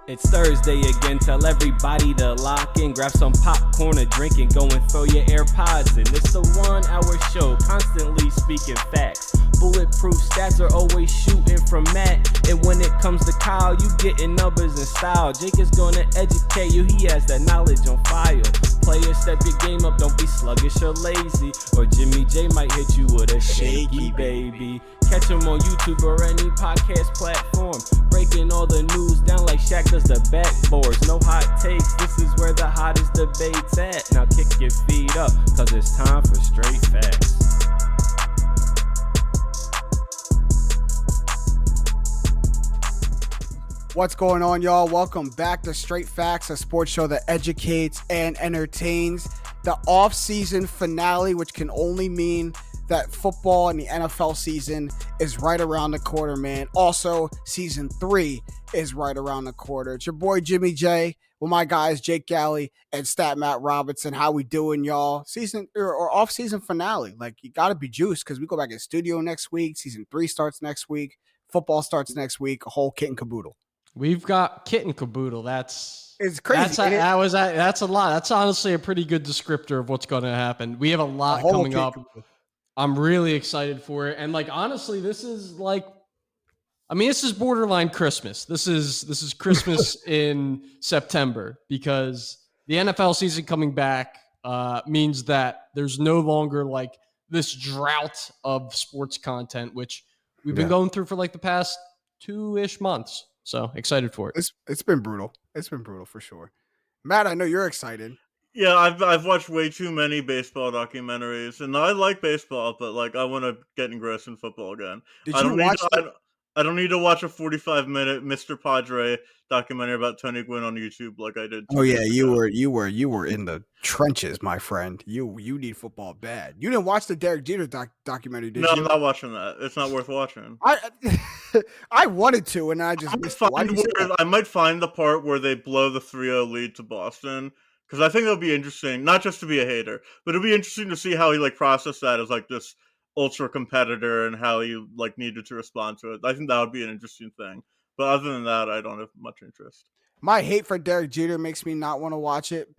It's Thursday again, tell everybody to lock in, grab some popcorn, a drink, and go and throw your AirPods in. It's the 1 hour show, constantly speaking facts. Bulletproof stats are always shooting from Matt. And when it comes to Kyle, you getting numbers and style. Jake is gonna educate you, he has that knowledge on file. Players, step your game up, don't be sluggish or lazy. Or Jimmy J might hit you with a shaky baby. Catch him on YouTube or any podcast platform. Breaking all the news down like Shaq does the backboards. No hot takes, this is where the hottest debate's at. Now kick your feet up, cause it's time for straight facts. What's going on, y'all? Welcome back to Straight Facts, a sports show that educates and entertains. The off-season finale, which can only mean that football and the NFL season is right around the corner, man. Also, season 3 is right around the corner. It's your boy Jimmy J with my guys Jake Galley and Stat Matt Robertson. How we doing, y'all? Season or off-season finale. Like, you got to be juiced because we go back in studio next week. Season 3 starts next week. Football starts next week. A whole kit and caboodle. We've got kit and caboodle. It's crazy. That's a lot. That's honestly a pretty good descriptor of what's going to happen. We have a lot coming up. I'm really excited for it. And honestly, this is this is borderline Christmas. This is Christmas in September because the NFL season coming back means that there's no longer this drought of sports content, which we've been going through for the past 2-ish months. So excited for it. It's been brutal. It's been brutal for sure. Matt, I know you're excited. Yeah, I've watched way too many baseball documentaries, and I like baseball, but I want to get engrossed in football again. I don't need to watch a 45-minute Mr. Padre documentary about Tony Gwynn on YouTube like I did. Oh yeah, you were in the trenches, my friend. You need football bad. You didn't watch the Derek Jeter documentary, did you? No, I'm not watching that. It's not worth watching. I wanted to, and I just missed it. I might find the part where they blow the 3-0 lead to Boston. Because I think it'll be interesting, not just to be a hater, but it'll be interesting to see how he processed that as this ultra competitor and how he needed to respond to it. I think that would be an interesting thing. But other than that, I don't have much interest. My hate for Derek Jeter makes me not want to watch it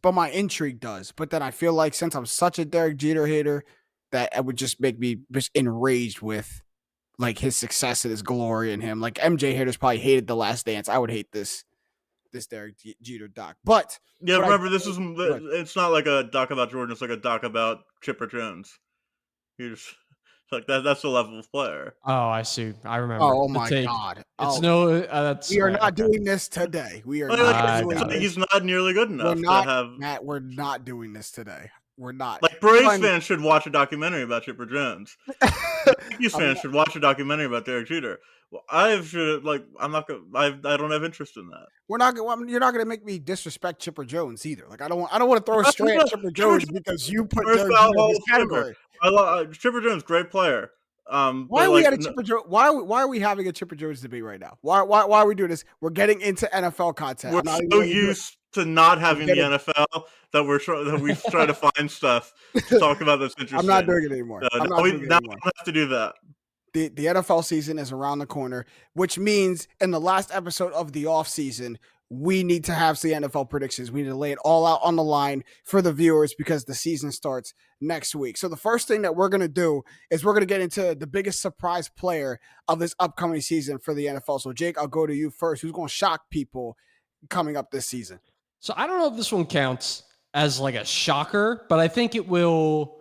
but my intrigue does. But then I feel like since I'm such a Derek Jeter hater, that it would just make me just enraged with his success and his glory in him. MJ haters probably hated The Last Dance. I would hate this Derek Jeter doc. But yeah, remember it's not like a doc about Jordan, it's like a doc about Chipper Jones. He's that's the level of player. Oh, I see. I remember. Oh my God. We are not doing this today. We are not. He's not nearly good enough Matt, we're not doing this today. We're not. Braves fans should watch a documentary about Chipper Jones. Yankees fans should watch a documentary about Derek Jeter. Well, I don't have interest in that. You're not gonna make me disrespect Chipper Jones either. I don't want to throw a straight at Chipper Jones because you put Derek Jeter in this category. I love Chipper Jones, great player. Why are we at a Chipper Jones? Why are we having a Chipper Jones debate right now? Why are we doing this? We're getting into NFL content. We're so used to not having the NFL that we try to find stuff to talk about that's interesting. I'm not doing it anymore. We don't have to do that. The NFL season is around the corner, which means in the last episode of the offseason, we need to have the NFL predictions. We need to lay it all out on the line for the viewers because the season starts next week. So the first thing that we're going to do is we're going to get into the biggest surprise player of this upcoming season for the NFL. So Jake, I'll go to you first. Who's going to shock people coming up this season? So I don't know if this one counts as a shocker, but I think it will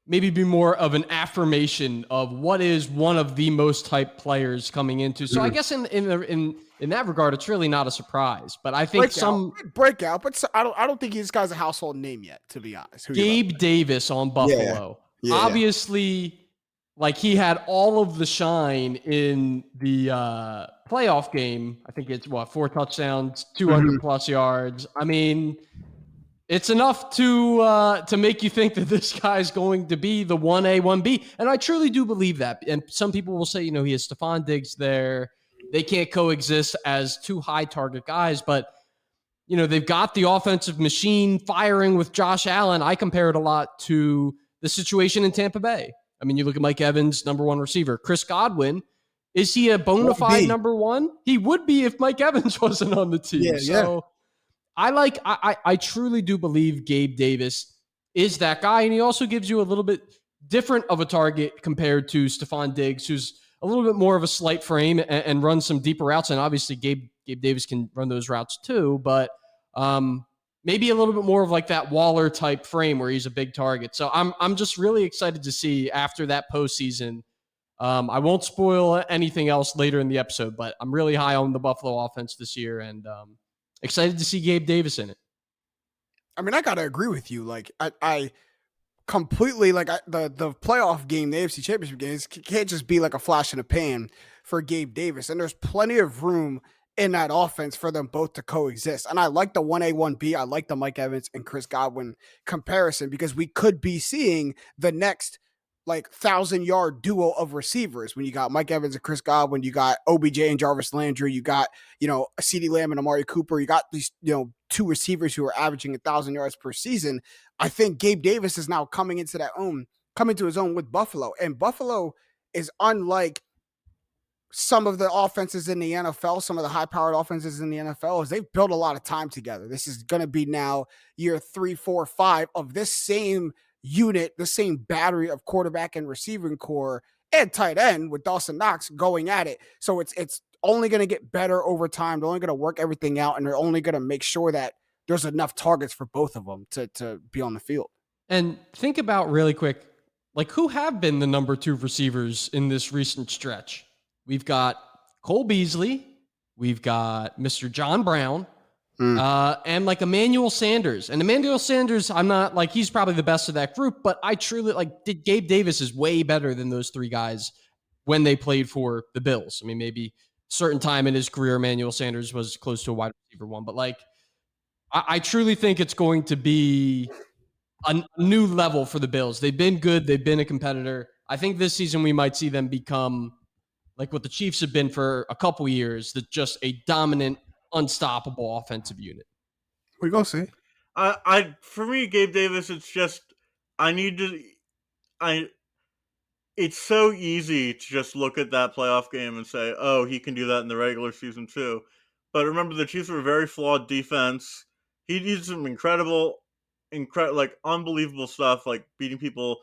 maybe be more of an affirmation of what is one of the most hyped players coming into. So I guess in that regard, it's really not a surprise. But I think breakout. But I don't think this guy's a household name yet, to be honest. Gabe Davis on Buffalo. Yeah. Obviously, he had all of the shine in the playoff game. I think it's 4 touchdowns, 200 plus yards. I mean, it's enough to make you think that this guy's going to be the 1A, 1B. And I truly do believe that. And some people will say, he has Stephon Diggs there. They can't coexist as 2 high target guys. But, they've got the offensive machine firing with Josh Allen. I compare it a lot to the situation in Tampa Bay. I mean, you look at Mike Evans, number 1 receiver. Chris Godwin Is he a bona fide number one? He would be if Mike Evans wasn't on the team. So I truly do believe Gabe Davis is that guy. And he also gives you a little bit different of a target compared to Stephon Diggs, who's a little bit more of a slight frame and runs some deeper routes. And obviously Gabe Davis can run those routes too, but maybe a little bit more of like that Waller type frame where he's a big target. So I'm just really excited to see after that postseason. I won't spoil anything else later in the episode, but I'm really high on the Buffalo offense this year and excited to see Gabe Davis in it. I mean, I got to agree with you. Like, I completely, like, the playoff game, the AFC Championship games, can't just be like a flash in the pan for Gabe Davis. And there's plenty of room in that offense for them both to coexist. And I like the 1A, 1B. I like the Mike Evans and Chris Godwin comparison because we could be seeing the next like 1,000-yard duo of receivers. When you got Mike Evans and Chris Godwin, you got OBJ and Jarvis Landry, you got, CeeDee Lamb and Amari Cooper, you got these, two receivers who are averaging 1,000 yards per season. I think Gabe Davis is now coming into his own with Buffalo. And Buffalo is unlike some of the offenses in the NFL, some of the high-powered offenses in the NFL, is they've built a lot of time together. This is going to be now year 3, 4, 5 of this same unit, the same battery of quarterback and receiving core and tight end with Dawson Knox going at it. So it's only going to get better over time. They're only going to work everything out, and they're only going to make sure that there's enough targets for both of them to be on the field. And think about really quick, like who have been the number 2 receivers in this recent stretch? We've got Cole Beasley, we've got Mr. John Brown, and like Emmanuel Sanders. And Emmanuel Sanders, I'm not like, he's probably the best of that group, but I truly Gabe Davis is way better than those 3 guys when they played for the Bills. I mean, maybe certain time in his career, Emmanuel Sanders was close to a wide receiver 1, but like, I truly think it's going to be a new level for the Bills. They've been good. They've been a competitor. I think this season we might see them become like what the Chiefs have been for a couple years, that just a dominant, unstoppable offensive unit. We gonna see. For me, Gabe Davis, it's just it's so easy to just look at that playoff game and say, oh, he can do that in the regular season too. But remember, the Chiefs were a very flawed defense. He did some incredible, like unbelievable stuff, like beating people,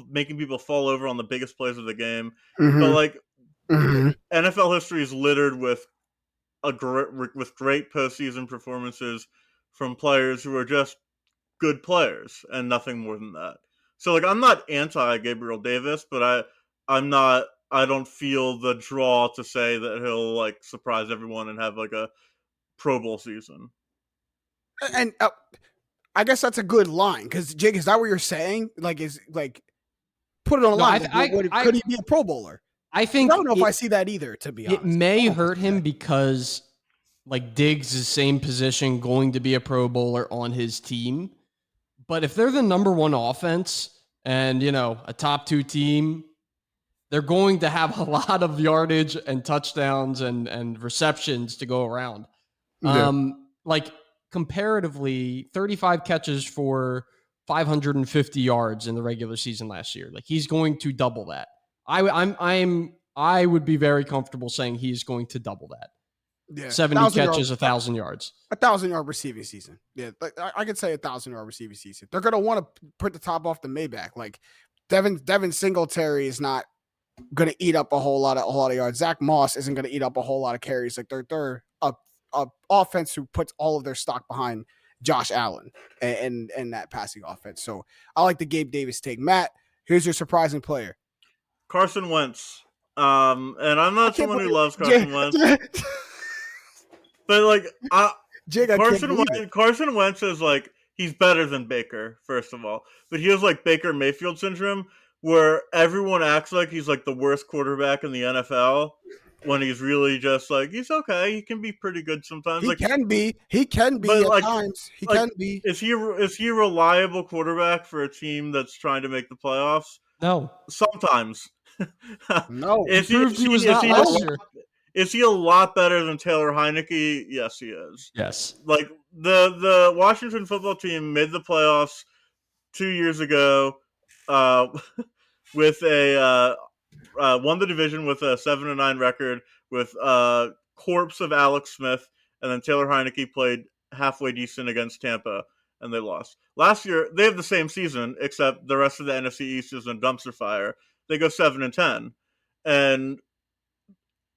making people fall over on the biggest plays of the game. Mm-hmm. But like NFL history is littered with great postseason performances from players who are just good players and nothing more than that. So like, I'm not anti Gabriel Davis, but I don't feel the draw to say that he'll like surprise everyone and have like a Pro Bowl season. And I guess that's a good line, because Jake, is that what you're saying? Like, is like put it on the line? Could he be a Pro Bowler? I think I don't know if I see that either. To be honest, it may hurt him because like Diggs is same position, going to be a Pro Bowler on his team. But if they're the number 1 offense and a top 2 team, they're going to have a lot of yardage and touchdowns and receptions to go around. Yeah. Like comparatively, 35 catches for 550 yards in the regular season last year. Like he's going to double that. I would be very comfortable saying he's going to double that. Yeah, 70 catches, 1,000 yards. 1,000-yard receiving season. Yeah, I could say 1,000-yard receiving season. They're going to want to put the top off the Maybach. Like Devin Singletary is not going to eat up a whole lot of yards. Zach Moss isn't going to eat up a whole lot of carries. Like they're a offense who puts all of their stock behind Josh Allen and that passing offense. So I like the Gabe Davis take. Matt, here's your surprising player. Carson Wentz. And I'm not someone who loves Carson Wentz. But like Carson Wentz is like, he's better than Baker, first of all. But he has like Baker Mayfield syndrome, where everyone acts like he's like the worst quarterback in the NFL when he's really just like, he's okay. He can be pretty good sometimes. He can be at times. He can be. Is he a reliable quarterback for a team that's trying to make the playoffs? No. Sometimes. No. Is he a lot better than Taylor Heineke? Yes, he is. Yes. Like the Washington football team made the playoffs 2 years ago with a won the division with a 7-9 record with corpse of Alex Smith, and then Taylor Heineke played halfway decent against Tampa, and they lost. Last year, they have the same season, except the rest of the NFC East is in dumpster fire. They go 7-10, and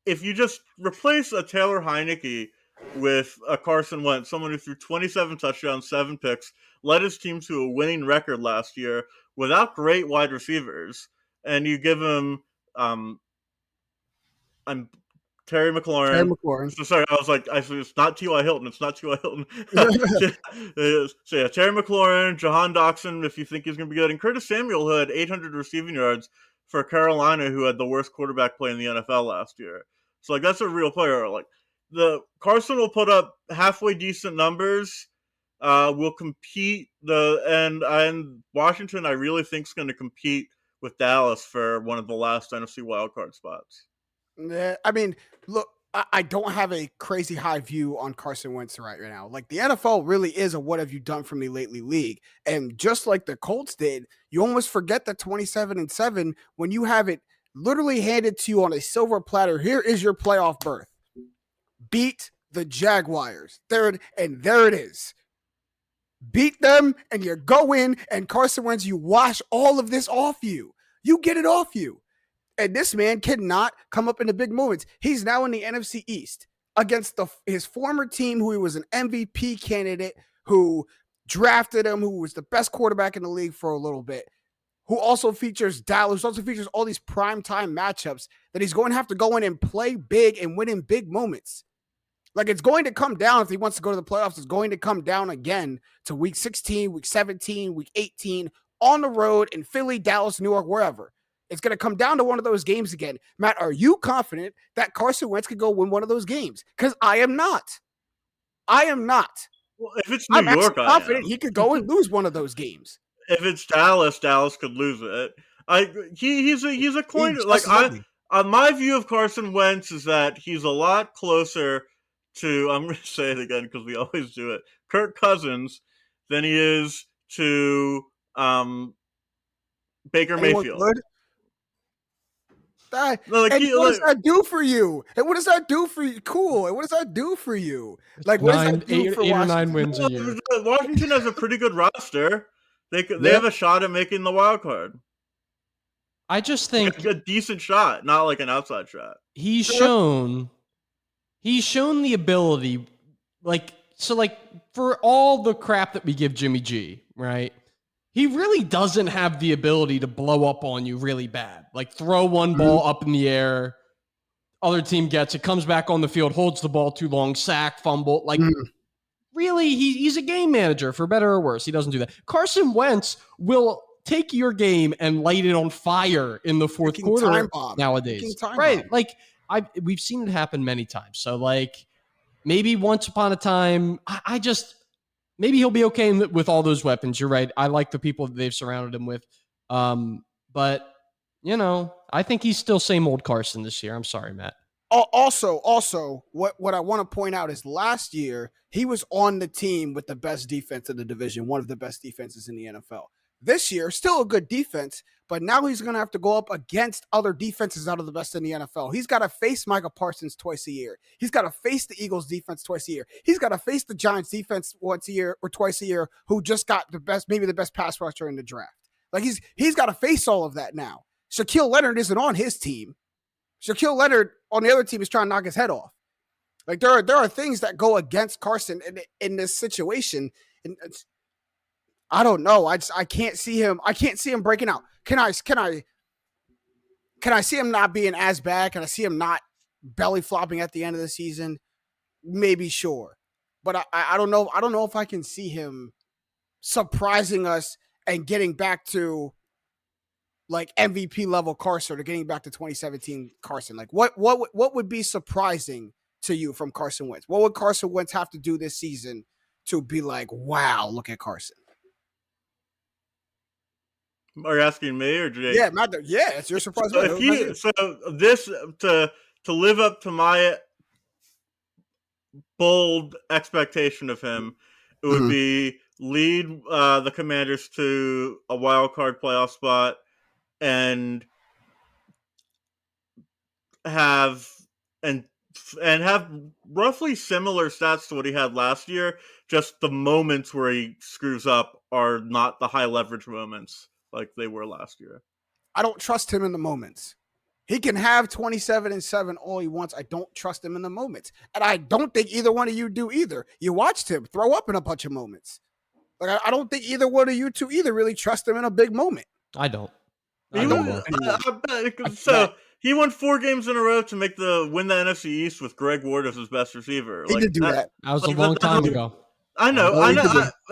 if you just replace a Taylor Heineke with a Carson Wentz, someone who threw 27 touchdowns, 7 picks, led his team to a winning record last year without great wide receivers, and you give him I'm Terry McLaurin. So sorry, I was like, it's not T.Y. Hilton. It's not T.Y. Hilton. So yeah, Terry McLaurin, Jahan Doxson, if you think he's going to be good, and Curtis Samuel, who had 800 receiving yards for Carolina, who had the worst quarterback play in the NFL last year. So like, that's a real player. Like, the Carson will put up halfway decent numbers. Will compete and Washington, I really think, is going to compete with Dallas for one of the last NFC wildcard spots. Yeah, I mean, look, I don't have a crazy high view on Carson Wentz right now. Like, the NFL really is a what have you done for me lately league. And just like the Colts did, you almost forget the 27-7 when you have it literally handed to you on a silver platter. Here is your playoff berth. Beat the Jaguars. There it is. Beat them, and you go in, and Carson Wentz, you wash all of this off you. You get it off you. And this man cannot come up in the big moments. He's now in the NFC East against his former team, who he was an MVP candidate, who drafted him, who was the best quarterback in the league for a little bit, who also features Dallas, also features all these primetime matchups that he's going to have to go in and play big and win in big moments. Like, it's going to come down, if he wants to go to the playoffs, it's going to come down again to week 16, week 17, week 18, on the road in Philly, Dallas, New York, wherever. It's going to come down to one of those games again. Matt, are you confident that Carson Wentz could go win one of those games? Because I am not. Well, if it's New York, I'm confident he could go and lose one of those games. If it's Dallas, Dallas could lose it. He's a coin. My view of Carson Wentz is that he's a lot closer to, I'm going to say it again because we always do it, Kirk Cousins, than he is to Baker Mayfield. Good? What does that do for you? And what does that do for you? Cool. And what does that do for you? Like, what does that do for 8 or 9 wins a year? Washington has a pretty good roster. They have a shot at making the wild card. I just think a decent shot, not like an outside shot. He's shown the ability, for all the crap that we give Jimmy G, right? He really doesn't have the ability to blow up on you really bad. Like, throw one ball up in the air, other team gets it, comes back on the field, holds the ball too long, sack, fumble. Really, he's a game manager, for better or worse. He doesn't do that. Carson Wentz will take your game and light it on fire in the fourth quarter nowadays. Right. We've seen it happen many times. So, maybe once upon a time, maybe he'll be okay with all those weapons. You're right. I like the people that they've surrounded him with. But, I think he's still same old Carson this year. I'm sorry, Matt. Also, what I want to point out is last year, he was on the team with the best defense in the division, one of the best defenses in the NFL. This year, still a good defense, but now he's going to have to go up against other defenses out of the best in the NFL. He's got to face Micah Parsons twice a year. He's got to face the Eagles defense twice a year. He's got to face the Giants defense once a year or twice a year, who just got maybe the best pass rusher in the draft. Like, he's got to face all of that now. Shaquille Leonard isn't on his team. Shaquille Leonard on the other team is trying to knock his head off. Like, there are things that go against Carson in this situation. And I don't know. I can't see him. I can't see him breaking out. Can I see him not being as bad? Can I see him not belly flopping at the end of the season? Maybe, sure. But I don't know. I don't know if I can see him surprising us and getting back to like MVP level Carson, or getting back to 2017 Carson. Like, what would be surprising to you from Carson Wentz? What would Carson Wentz have to do this season to be like, wow, look at Carson? Are you asking me or Jake? Yeah, it's your surprise. To live up to my bold expectation of him, it would be lead the Commanders to a wild card playoff spot and have and have roughly similar stats to what he had last year. Just the moments where he screws up are not the high leverage moments like they were last year. I don't trust him in the moments. He can have 27-7 all he wants. I don't trust him in the moments. And I don't think either one of you do either. You watched him throw up in a bunch of moments. Like, I don't think either one of you two either really trust him in a big moment. I don't. He won 4 games in a row to win the NFC East with Greg Ward as his best receiver. He did do that. That was a long time ago. I know.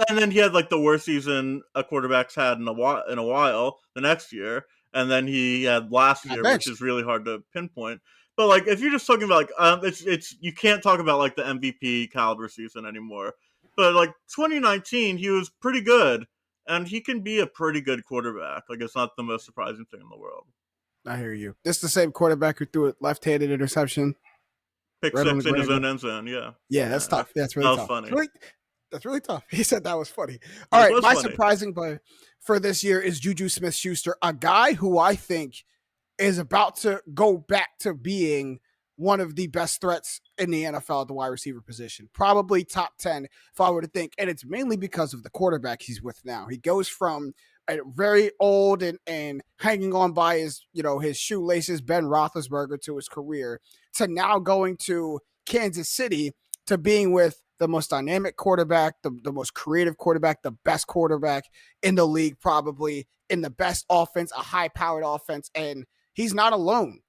And then he had like the worst season a quarterback's had in a while the next year. And then he had last year, which is really hard to pinpoint. But like, if you're just talking about like, it's you can't talk about like the MVP caliber season anymore. But like 2019, he was pretty good, and he can be a pretty good quarterback. Like, it's not the most surprising thing in the world. I hear you. This is the same quarterback who threw a left-handed interception. Pick right 6 in his own end zone. Yeah. Yeah, that's tough. That's really tough. Funny. That's really tough. He said that was funny. All right, my surprising play for this year is Juju Smith-Schuster, a guy who I think is about to go back to being one of the best threats in the NFL at the wide receiver position. Probably top 10 if I were to think. And it's mainly because of the quarterback he's with now. He goes from a very old and hanging on by his shoelaces, Ben Roethlisberger, to his career, to now going to Kansas City, to being with the most dynamic quarterback, the most creative quarterback, the best quarterback in the league, probably in the best offense, a high-powered offense. And he's not alone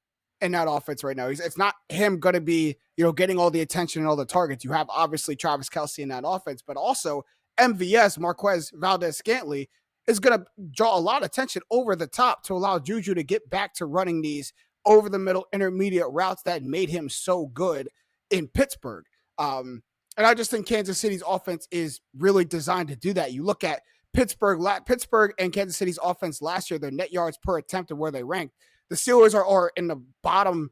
in that offense right now. It's not him going to be, getting all the attention and all the targets. You have obviously Travis Kelce in that offense, but also MVS, Marquez Valdez-Scantling, is going to draw a lot of attention over the top to allow Juju to get back to running these over the middle intermediate routes that made him so good in Pittsburgh. And I just think Kansas City's offense is really designed to do that. You look at Pittsburgh and Kansas City's offense last year, their net yards per attempt and where they ranked. The Steelers are in the bottom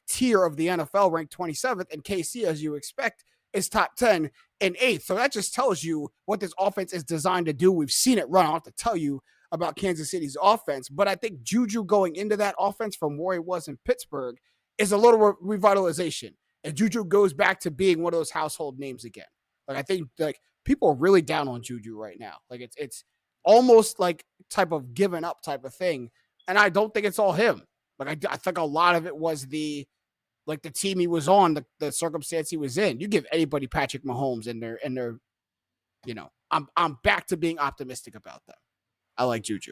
tier of the NFL, ranked 27th, and KC, as you expect, is top 10 and 8th. So that just tells you what this offense is designed to do. We've seen it run. I don't have to tell you about Kansas City's offense, but I think Juju going into that offense from where he was in Pittsburgh is a little revitalization. And Juju goes back to being one of those household names again. I think people are really down on Juju right now. It's almost like type of given up type of thing. And I don't think it's all him. I think a lot of it was the team he was on, the circumstance he was in. You give anybody Patrick Mahomes and they're I'm back to being optimistic about them. I like Juju.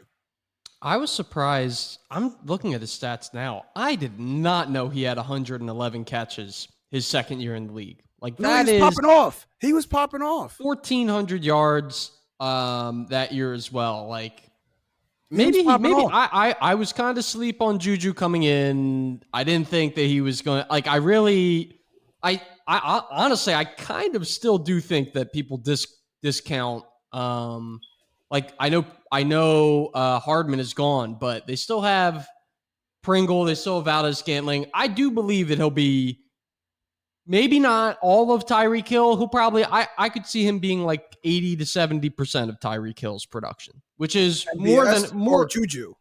I was surprised. I'm looking at his stats now. I did not know he had 111 catches his second year in the league. He was popping off. 1,400 yards that year as well. I was kind of asleep on Juju coming in. I didn't think that he was going to I honestly, I kind of still do think that people discount. I know Hardman is gone, but they still have Pringle. They still have Valdez-Scantling. I do believe that he'll be maybe not all of Tyreek Hill. He'll probably, I could see him being 80 to 70% of Tyreek Hill's production, which is more Juju.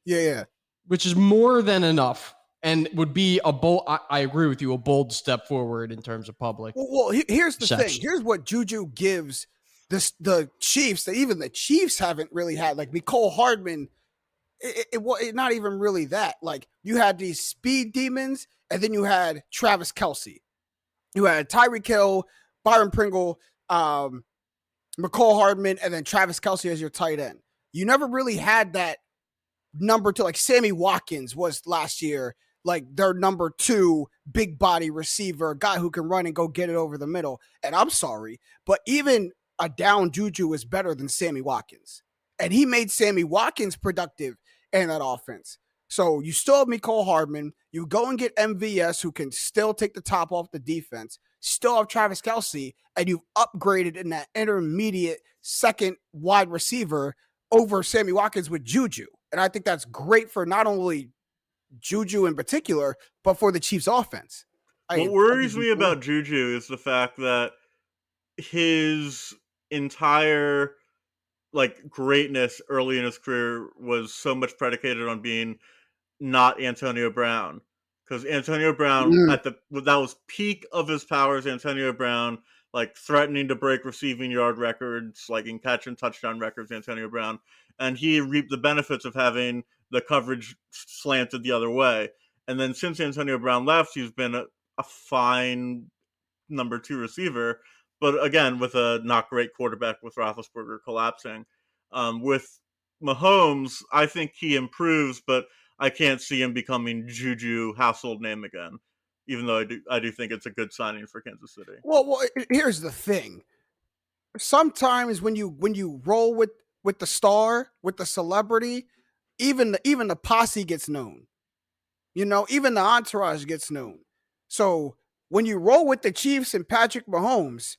Yeah. Which is more than enough. And would be a bold, I agree with you, a bold step forward in terms of public. Well, here's the thing. Here's what Juju gives the Chiefs that even the Chiefs haven't really had. Mecole Hardman, it not even really that. You had these speed demons, and then you had Travis Kelce. You had Tyreek Hill, Byron Pringle, Mecole Hardman, and then Travis Kelce as your tight end. You never really had that number two. Sammy Watkins was last year, their number 2 big body receiver, a guy who can run and go get it over the middle. And I'm sorry, but even a down Juju is better than Sammy Watkins. And he made Sammy Watkins productive in that offense. So you still have Mecole Hardman. You go and get MVS, who can still take the top off the defense. Still have Travis Kelce, and you've upgraded in that intermediate second wide receiver over Sammy Watkins with Juju. And I think that's great for not only Juju in particular, but for the Chiefs offense. What worries me about Juju is the fact that his entire greatness early in his career was so much predicated on being not Antonio Brown. because Antonio Brown that was peak of his powers. Antonio Brown, like threatening to break receiving yard records, like in catch and touchdown records. Antonio Brown, and he reaped the benefits of having the coverage slanted the other way. And then since Antonio Brown left, he's been a fine number 2 receiver, but again with a not great quarterback with Roethlisberger collapsing. With Mahomes, I think he improves, but I can't see him becoming Juju household name again. Even though I do think it's a good signing for Kansas City. Well, here's the thing. Sometimes when you roll with the star, with the celebrity, even the posse gets known. You know, even the entourage gets known. So when you roll with the Chiefs and Patrick Mahomes,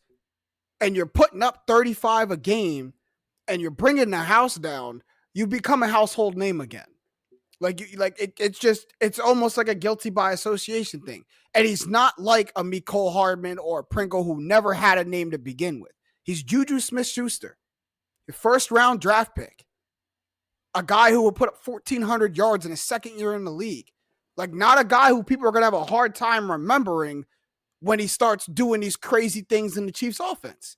and you're putting up 35 a game, and you're bringing the house down, you become a household name again. It's almost like a guilty by association thing. And he's not like a Mecole Hardman or a Pringle who never had a name to begin with. He's Juju Smith-Schuster, your first round draft pick, a guy who will put up 1,400 yards in his second year in the league. Like, not a guy who people are going to have a hard time remembering when he starts doing these crazy things in the Chiefs offense.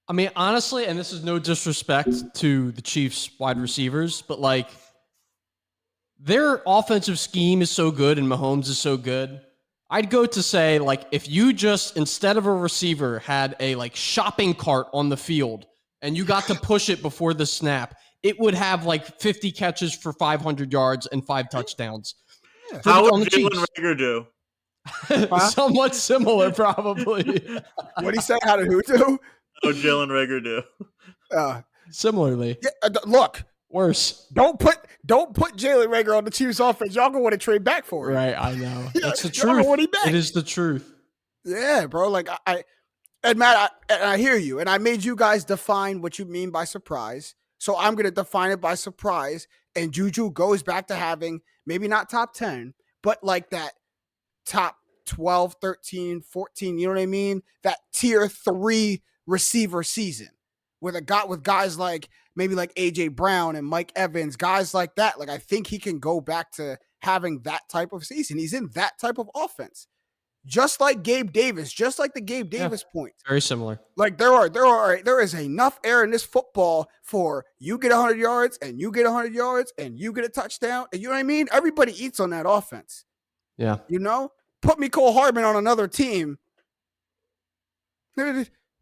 I mean, honestly, and this is no disrespect to the Chiefs wide receivers, but like their offensive scheme is so good and Mahomes is so good. I'd go to say, like, if you just, instead of a receiver, had a like shopping cart on the field and you got to push it before the snap, it would have like 50 catches for 500 yards and 5 touchdowns. Yeah. How would Jalen Reagor do? Somewhat similar, probably. What did he say? How did who do? How would Jalen Reagor do? Similarly. Yeah, look. Worse. Don't put Jalen Reagor on the Chiefs offense. Y'all gonna want to trade back for him. Right, I know. That's the truth. It is the truth. Yeah, bro. Like and Matt, I hear you, and I made you guys define what you mean by surprise. So I'm gonna define it by surprise. And Juju goes back to having maybe not top 10, but like that top 12, 13, 14. You know what I mean? That tier 3 receiver season with guys like maybe like AJ Brown and Mike Evans, guys like that. Like, I think he can go back to having that type of season. He's in that type of offense, just like Gabe Davis, just like the Gabe Davis point. Very similar. Like there is enough air in this football for you get 100 yards and you get 100 yards and you get a touchdown. And you know what I mean? Everybody eats on that offense. Yeah. You know, put Mecole Hardman on another team.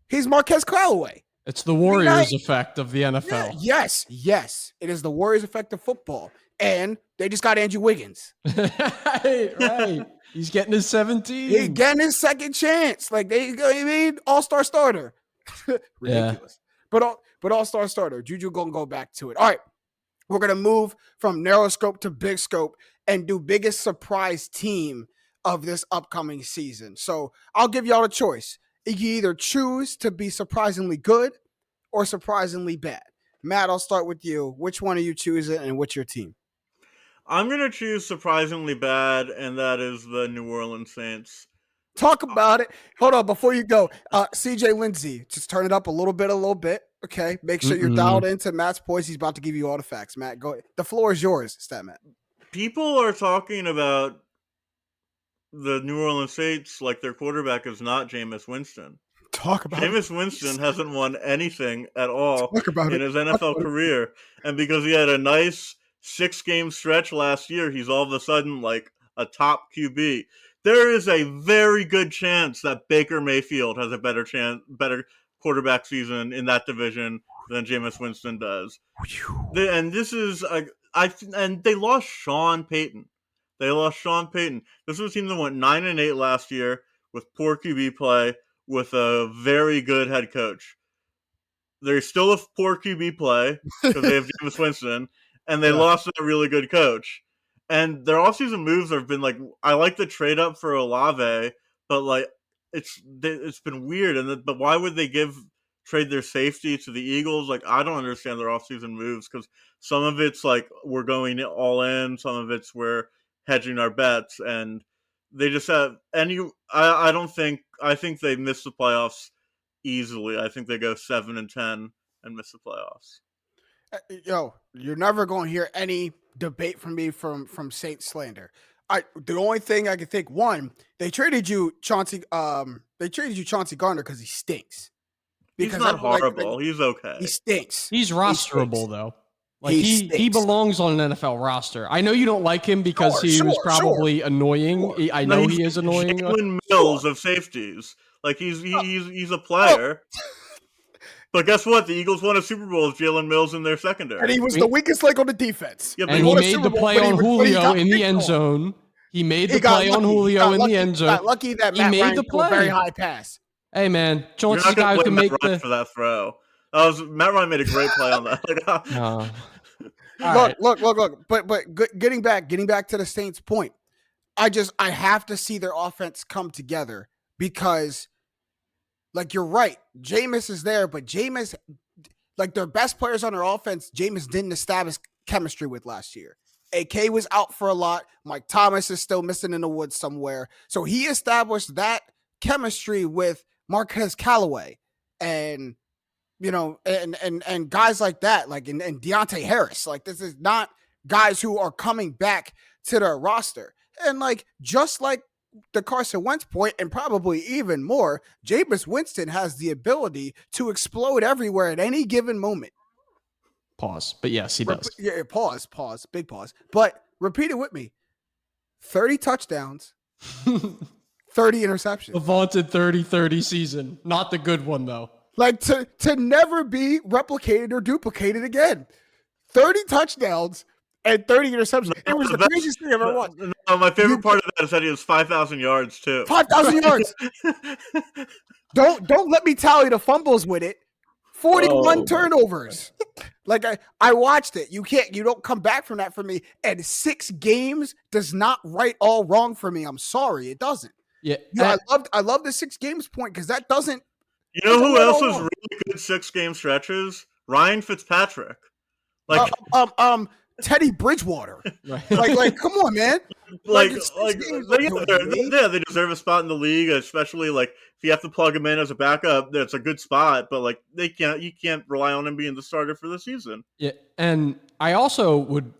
He's Marquez Callaway. It's the Warriors effect of the NFL. Yeah, yes. It is the Warriors effect of football. And they just got Andrew Wiggins. right. He's getting his 17. He's getting his second chance. Like, all-star starter. Ridiculous. Yeah. But all-star starter. Juju gonna go back to it. All right. We're gonna move from narrow scope to big scope and do biggest surprise team of this upcoming season. So I'll give y'all a choice. You can either choose to be surprisingly good or surprisingly bad. Matt, I'll start with you. Which one are you choosing and what's your team? I'm going to choose surprisingly bad, and that is the New Orleans Saints. Talk about it. Hold on, before you go. CJ Lindsey, just turn it up a little bit. Okay, make sure you're dialed into Matt's points. He's about to give you all the facts. Matt, go ahead. The floor is yours, Stat Matt. People are talking about the New Orleans Saints like their quarterback is not Jameis Winston. Talk about Jameis it. Winston hasn't won anything at all in his NFL career. And because he had a nice 6-game stretch last year, he's all of a sudden like a top QB. There is a very good chance that Baker Mayfield has a better quarterback season in that division than Jameis Winston does. And this is and they lost Sean Payton. This was a team that went 9-8 last year with poor QB play, with a very good head coach. They're still a poor QB play because they have Jameis Winston, and they lost a really good coach. And their offseason moves have been like, I like the trade up for Olave, but like it's been weird. But why would they trade their safety to the Eagles? Like, I don't understand their offseason moves, because some of it's like we're going all in, some of it's we're hedging our bets, and they just have I think they miss the playoffs easily. I think they go 7-10 and miss the playoffs. Yo, you're never going to hear any debate from me from Saint slander. The only thing I can think, one, they traded you Chauncey Gardner because he stinks. Because he's not horrible. He's okay. He stinks. He's rosterable though. Like he belongs on an NFL roster. I know you don't like him because he was probably annoying. Sure. I know he is annoying. Jalen Mills of safeties. Like he's a player. But guess what? The Eagles won a Super Bowl with Jalen Mills in their secondary. And he was the weakest leg on the defense. Yeah, and he made the play on Julio in the end zone. He made the play on Julio in the end zone. Got lucky that Matt Ryan threw a very high pass. Hey, man. Chauncey Skyy can make for that throw. Matt Ryan made a great play on that. Look. But getting back to the Saints' point, I have to see their offense come together because, like, you're right. Jameis is there, but Jameis, like, their best players on their offense, Jameis didn't establish chemistry with last year. AK was out for a lot. Mike Thomas is still missing in the woods somewhere. So he established that chemistry with Marquez Callaway and, you know, and guys like that, like, and Deontay Harris. Like, this is not guys who are coming back to their roster. And, like, just like the Carson Wentz point, and probably even more, Jameis Winston has the ability to explode everywhere at any given moment. Pause. But yes, he does. Yeah, pause, big pause. But repeat it with me. 30 touchdowns, 30 interceptions. The vaunted 30-30 season. Not the good one, though. Like, to never be replicated or duplicated again. 30 touchdowns and 30 interceptions. It was the craziest thing I've ever watched. No, my favorite part of that is that he was 5,000 yards, too. 5,000 yards. Don't let me tally the fumbles with it. 41 turnovers. Like, I watched it. You don't come back from that for me. And 6 games does not right all wrong for me. I'm sorry. It doesn't. Yeah. I love the 6 games point because that doesn't. You know who else is really good 6-game stretches? Ryan Fitzpatrick. Like, Teddy Bridgewater. Right. Like, come on, man. They deserve a spot in the league, especially like if you have to plug him in as a backup, that's a good spot. But like you can't rely on him being the starter for the season. Yeah, and I also would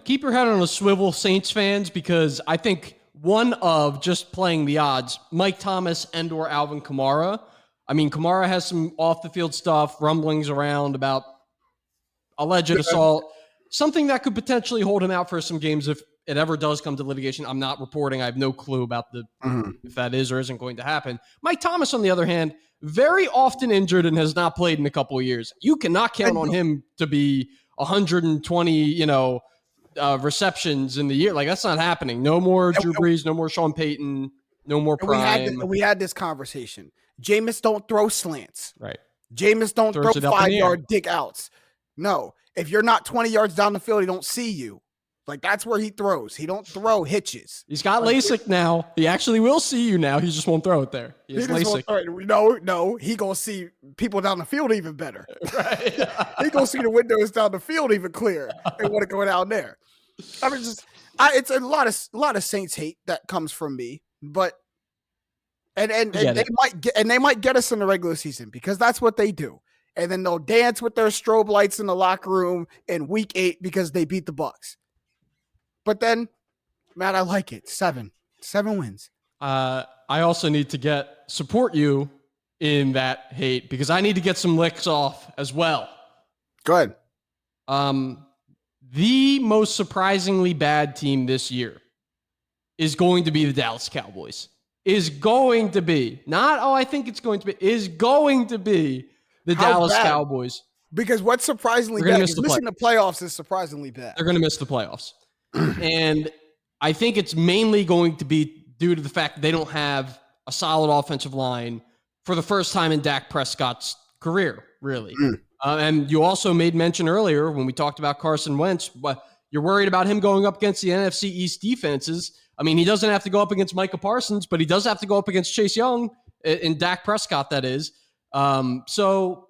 keep your head on a swivel, Saints fans, because I think one of just playing the odds, Mike Thomas and/or Alvin Kamara. I mean, Kamara has some off the field stuff, rumblings around about alleged assault. Something that could potentially hold him out for some games if it ever does come to litigation. I'm not reporting. I have no clue about if that is or isn't going to happen. Mike Thomas, on the other hand, very often injured and has not played in a couple of years. You cannot count on him to be 120, receptions in the year. Like, that's not happening. No more Drew Brees, no more Sean Payton, no more Prime. We had this conversation. Jameis don't throw slants. Right. Jameis don't throw 5-yard dig outs. No. If you're not 20 yards down the field, he don't see you. Like, that's where he throws. He don't throw hitches. He's got LASIK now. He actually will see you now. He just won't throw it there. He has LASIK. No. He gonna see people down the field even better. Right. He gonna see the windows down the field even clearer and want to go down there. I mean, it's a lot of Saints hate that comes from me, but and they might get us in the regular season because that's what they do. And then they'll dance with their strobe lights in the locker room in week 8 because they beat the Bucs. But then, Matt, I like it. 7 wins. I also need to support you in that hate because I need to get some licks off as well. Go ahead. The most surprisingly bad team this year is going to be the Dallas Cowboys. Is going to be. Not, I think it's going to be. Is going to be the Dallas Cowboys. Because what's surprisingly bad is missing the playoffs is surprisingly bad. They're going to miss the playoffs. And I think it's mainly going to be due to the fact that they don't have a solid offensive line for the first time in Dak Prescott's career, really. And you also made mention earlier when we talked about Carson Wentz, but you're worried about him going up against the NFC East defenses. I mean, he doesn't have to go up against Micah Parsons, but he does have to go up against Chase Young in Dak Prescott, that is. So,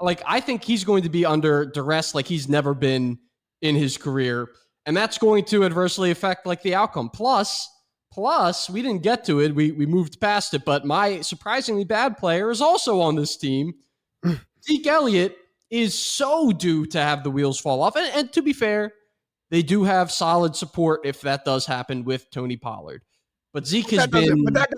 like, I think he's going to be under duress like he's never been in his career. And that's going to adversely affect, like, the outcome. Plus, we didn't get to it. We moved past it. But my surprisingly bad player is also on this team. Zeke Elliott is so due to have the wheels fall off. And to be fair, they do have solid support if that does happen with Tony Pollard. But Zeke has been. But that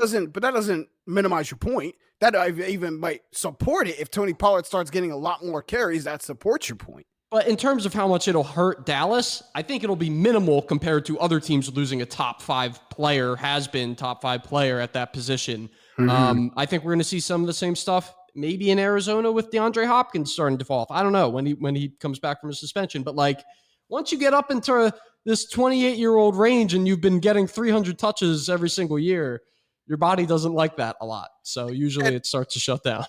doesn't minimize your point. That even might support it if Tony Pollard starts getting a lot more carries. That supports your point. But in terms of how much it'll hurt Dallas, I think it'll be minimal compared to other teams losing a top 5 player, has been top 5 player at that position. Mm-hmm. I think we're going to see some of the same stuff maybe in Arizona with DeAndre Hopkins starting to fall off. I don't know when he comes back from his suspension. But like once you get up into this 28-year-old range and you've been getting 300 touches every single year, your body doesn't like that a lot. So usually it starts to shut down.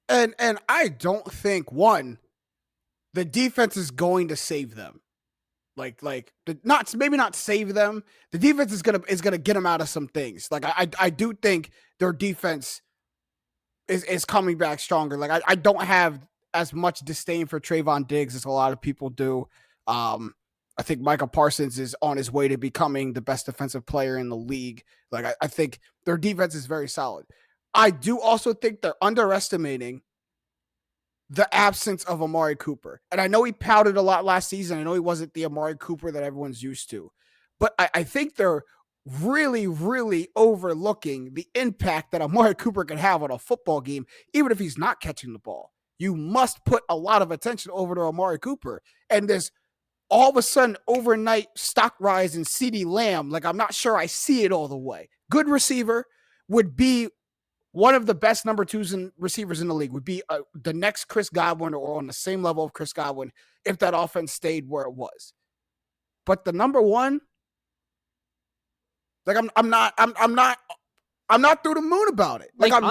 And I don't think, the defense is going to save them. Maybe not save them. The defense is gonna get them out of some things. Like I do think their defense is coming back stronger. Like I don't have as much disdain for Trayvon Diggs as a lot of people do. I think Micah Parsons is on his way to becoming the best defensive player in the league. Like I think their defense is very solid. I do also think they're underestimating the absence of Amari Cooper. And I know he pouted a lot last season. I know he wasn't the Amari Cooper that everyone's used to. But I think they're really, really overlooking the impact that Amari Cooper can have on a football game, even if he's not catching the ball. You must put a lot of attention over to Amari Cooper. And there's all of a sudden overnight stock rise in CeeDee Lamb. Like, I'm not sure I see it all the way. Good receiver, would be one of the best number 2s and receivers in the league, would be the next Chris Godwin or on the same level of Chris Godwin if that offense stayed where it was. But the number 1, like I'm not through the moon about it. Like I'm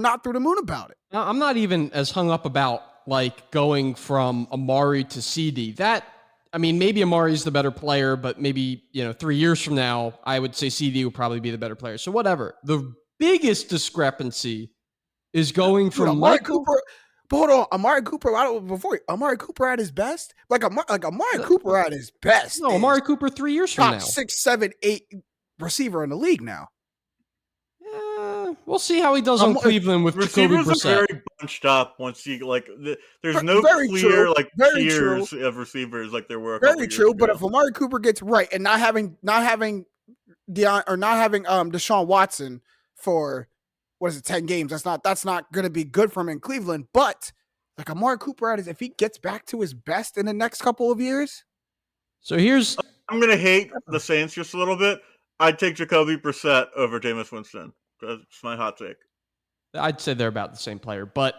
not through the moon about it. I'm not even as hung up about like going from Amari to CeeDee. Maybe Amari's the better player, but maybe 3 years from now, I would say CeeDee will probably be the better player. So whatever. The biggest discrepancy is going from Amari Cooper. But hold on, Amari Cooper. Amari Cooper at his best. Amari Cooper at his best. No, Amari Cooper 3 years from now. Top 6, 7, 8 receiver in the league now. We'll see how he does on Cleveland with Jacoby Brissett. Receivers are very bunched up once you there's no clear tiers of receivers like there were. Very true, but if Amari Cooper gets right and not having Deshaun Watson for 10 games, that's not going to be good for him in Cleveland. But like Amari Cooper if he gets back to his best in the next couple of years. So I'm going to hate the Saints just a little bit. I'd take Jacoby Brissett over Jameis Winston. That's my hot take. I'd say they're about the same player, but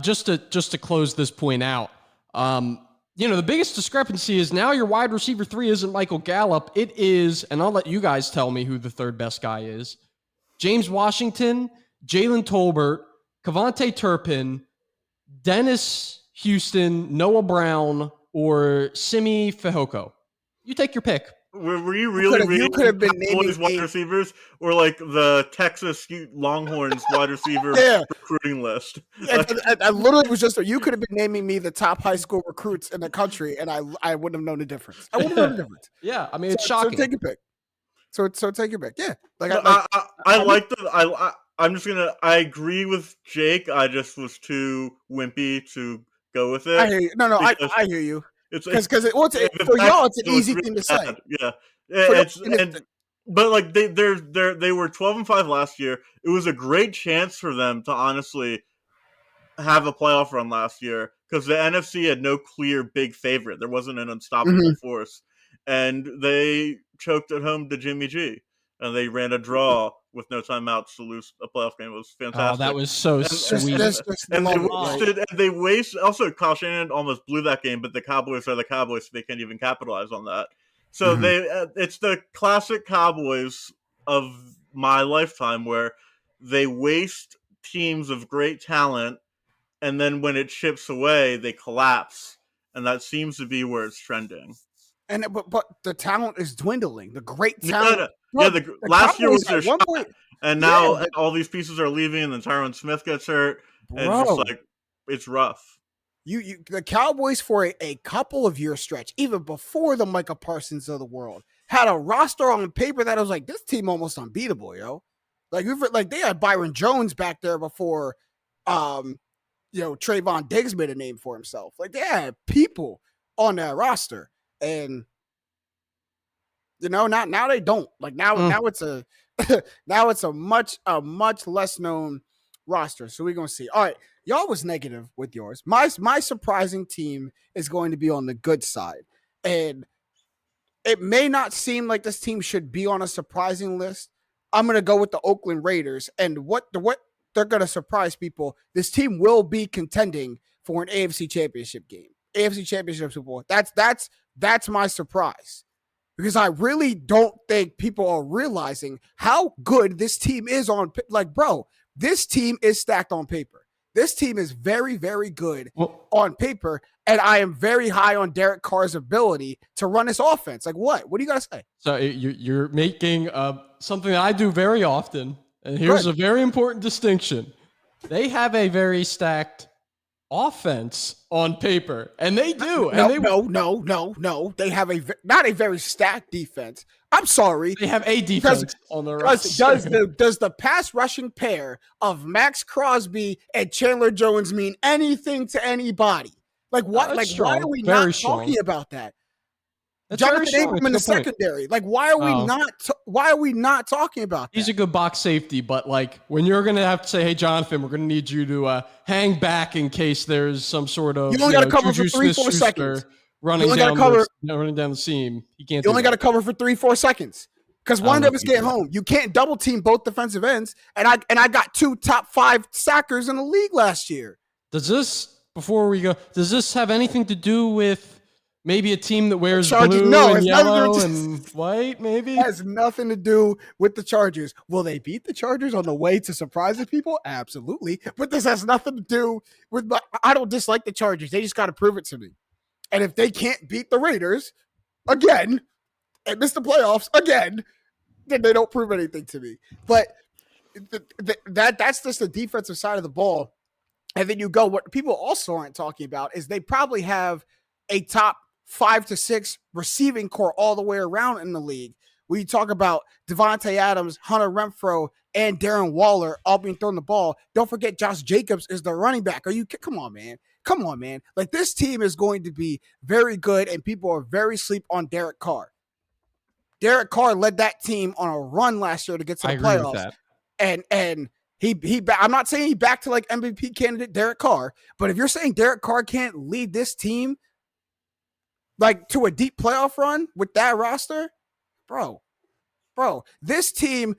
just to close this point out, the biggest discrepancy is now your wide receiver 3 isn't Michael Gallup. It is, and I'll let you guys tell me who the third best guy is. James Washington, Jalen Tolbert, Kevontae Turpin, Dennis Houston, Noah Brown, or Simi Fehoko. You take your pick. Were you really reading these wide receivers or like the Texas Longhorns wide receiver recruiting list? I literally was you could have been naming me the top high school recruits in the country, and I wouldn't have known the difference. I wouldn't have known the difference. Yeah, it's shocking. So take your pick. So take your pick. Yeah, I agree with Jake. I just was too wimpy to go with it. I hear you. No, I hear you. Because for y'all, it's an easy thing to say. Yeah, but they were 12-5 last year. It was a great chance for them to honestly have a playoff run last year because the NFC had no clear big favorite. There wasn't an unstoppable force, and they choked at home to Jimmy G, and they ran a draw with no timeouts to lose a playoff game. It was fantastic. Oh, that was so sweet. They wasted. Also, Kyle Shanahan almost blew that game, but the Cowboys are the Cowboys, so they can't even capitalize on that. So it's the classic Cowboys of my lifetime where they waste teams of great talent, and then when it chips away, they collapse, and that seems to be where it's trending. And but the talent is dwindling. The great talent. The last year was their shot, and now all these pieces are leaving, and then Tyron Smith gets hurt, and it's rough. The Cowboys for a couple of year stretch, even before the Micah Parsons of the world, had a roster on paper that I was like, this team almost unbeatable, yo. Like they had Byron Jones back there before, Trayvon Diggs made a name for himself. Like they had people on that roster. And Now they don't. Like now it's a now it's a much less known roster. So we're gonna see. All right, y'all was negative with yours. My surprising team is going to be on the good side, and it may not seem like this team should be on a surprising list. I'm gonna go with the Oakland Raiders, and what they're gonna surprise people. This team will be contending for an AFC Championship game, AFC Championship Super Bowl. That's my surprise. Because I really don't think people are realizing how good this team is on. Like, bro, this team is stacked on paper. This team is very, very good on paper, and I am very high on Derek Carr's ability to run this offense. Like, what? What do you got to say? So you're making something that I do very often, and here's a very important distinction. They have a very stacked offense on paper, and they do. No. They have not a very stacked defense. I'm sorry. They have a defense on the roster. Does the pass rushing pair of Max Crosby and Chandler Jones mean anything to anybody? Like what? Why are we not talking about that? Jonathan Ingram in the secondary. Like, why are we not talking about that? He's a good box safety, but like when you're gonna have to say, "Hey, Jonathan, we're gonna need you to hang back in case there's some sort of you only got to cover Juju for 3-4 seconds." Running down the seam. He can't. You only got to cover for 3-4 seconds because one of them is getting home. You can't double team both defensive ends, and I got 2 top 5 sackers in the league last year. Does this have anything to do with maybe a team that wears blue and yellow and white? Maybe it has nothing to do with the Chargers. Will they beat the Chargers on the way to surprising people? Absolutely, but this has nothing to do with. I don't dislike the Chargers. They just got to prove it to me. And if they can't beat the Raiders again and miss the playoffs again, then they don't prove anything to me. But that's just the defensive side of the ball. And then you go, what people also aren't talking about is they probably have a top 5 to 6 receiving core all the way around in the league. When you talk about Devontae Adams, Hunter Renfrow, and Darren Waller all being thrown the ball, don't forget Josh Jacobs is the running back. Come on, man. Like, this team is going to be very good, and people are very sleep on Derek Carr. Derek Carr led that team on a run last year to get to the playoffs. And I'm not saying he back to like MVP candidate Derek Carr, but if you're saying Derek Carr can't lead this team like to a deep playoff run with that roster, bro, this team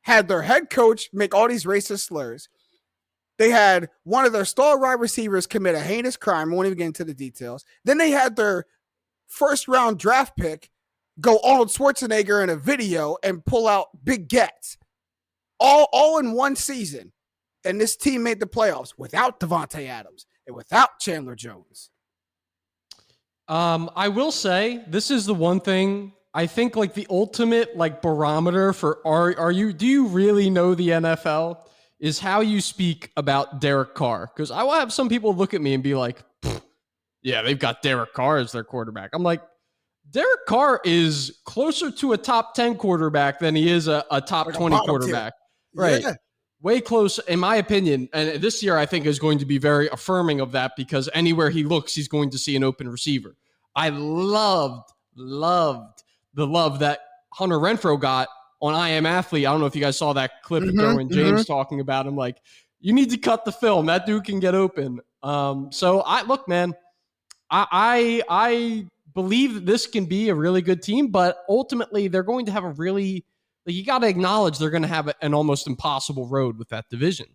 had their head coach make all these racist slurs. They had one of their star wide receivers commit a heinous crime. I won't even get into the details. Then they had their first round draft pick go Arnold Schwarzenegger in a video and pull out big gets. All in one season. And this team made the playoffs without Devontae Adams and without Chandler Jones. I will say this is the one thing I think like the ultimate like barometer for do you really know the NFL is how you speak about Derek Carr. Because I will have some people look at me and be like, yeah, they've got Derek Carr as their quarterback. I'm like, Derek Carr is closer to a top 10 quarterback than he is a top 20 quarterback. Right. Yeah. Way close, in my opinion. And this year, I think, is going to be very affirming of that because anywhere he looks, he's going to see an open receiver. I loved the love that Hunter Renfrow got on I Am Athlete. I don't know if you guys saw that clip of Derwin James talking about him. Like, you need to cut the film. That dude can get open. So, look, man, I believe that this can be a really good team, but ultimately they're going to have a really, like, you got to acknowledge they're going to have an almost impossible road with that division.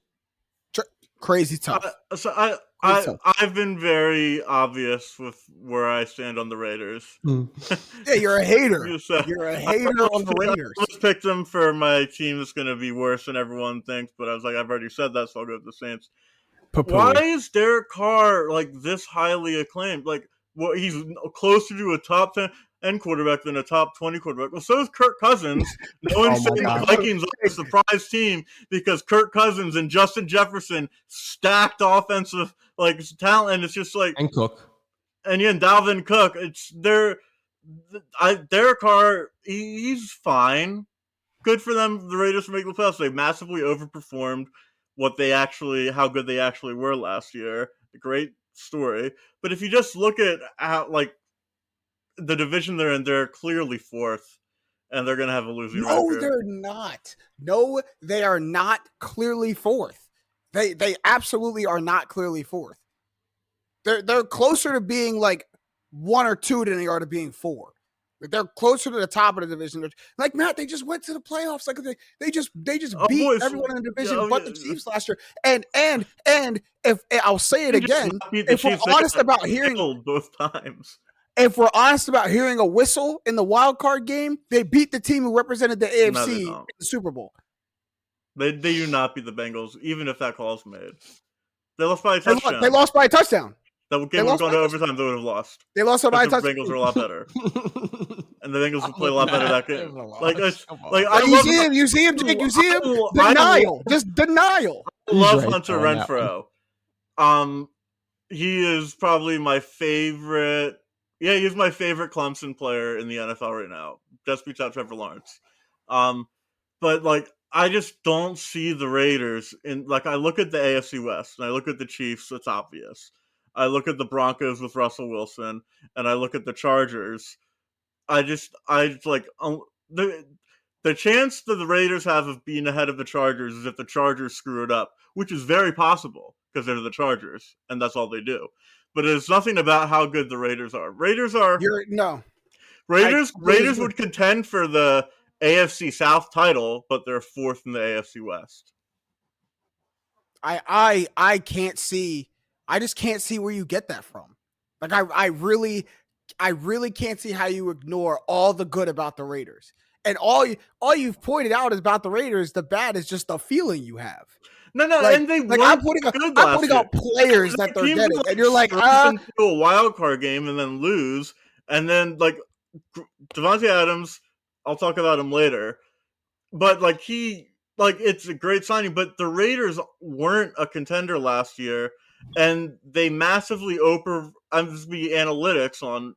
Crazy tough. I've been very obvious with where I stand on the Raiders. Yeah, you're a hater. You're a hater on the Raiders. I almost picked them for my team that's going to be worse than everyone thinks, but I was like, I've already said that, so I'll go with the Saints. Why is Derek Carr like this highly acclaimed? Like, he's closer to a top 10 quarterback than a top 20 quarterback. Well, so is Kirk Cousins. No one's saying the Vikings are a surprise team because Kirk Cousins and Justin Jefferson stacked offensive like talent, and it's just like and Cook and Dalvin Cook. It's Derek Carr. He's fine. Good for them. The Raiders for making the playoffs. They massively overperformed how good they actually were last year. A great story. But if you just look at how like the division they're in, they're clearly fourth. and they're going to have a losing No, record. they're not. No, they are not clearly fourth. They absolutely are not clearly fourth. They're closer to being like 1 or 2 than they are to being 4. Like they're closer to the top of the division. Like Matt, they just went to the playoffs. Like they just beat everyone in the division but the Chiefs last year. And if I'll say it again, if we're honest about hearing both times. If we're honest about hearing a whistle in the wild card game, they beat the team who represented the AFC in the Super Bowl. They do not beat the Bengals, even if that call is made. They lost by a touchdown. They lost by a touchdown. That game would have gone to overtime. They would have lost. They lost by a touchdown. The Bengals are a lot better, and the Bengals would play a lot better that game. You see him, Jake. You see him. Denial, just denial. I love Hunter Renfrow. He is probably my favorite. Yeah, he's my favorite Clemson player in the NFL right now. Just beats out Trevor Lawrence. But like, I just don't see the Raiders in. Like, I look at the AFC West and I look at the Chiefs. It's obvious. I look at the Broncos with Russell Wilson, and I look at the Chargers. The chance that the Raiders have of being ahead of the Chargers is if the Chargers screw it up, which is very possible because they're the Chargers, and that's all they do. But it's nothing about how good the Raiders are. Raiders would contend for the AFC South title, but they're 4th in the AFC West. I can't see. I just can't see where you get that from. Like I really can't see how you ignore all the good about the Raiders. And all you've pointed out is about the Raiders. The bad is just the feeling you have. No, and they were I'm putting out players that they're getting, and you're like, into a wild card game and then lose, and then like Devontae Adams, I'll talk about him later, but it's a great signing. But the Raiders weren't a contender last year, and they massively I'm just be analytical,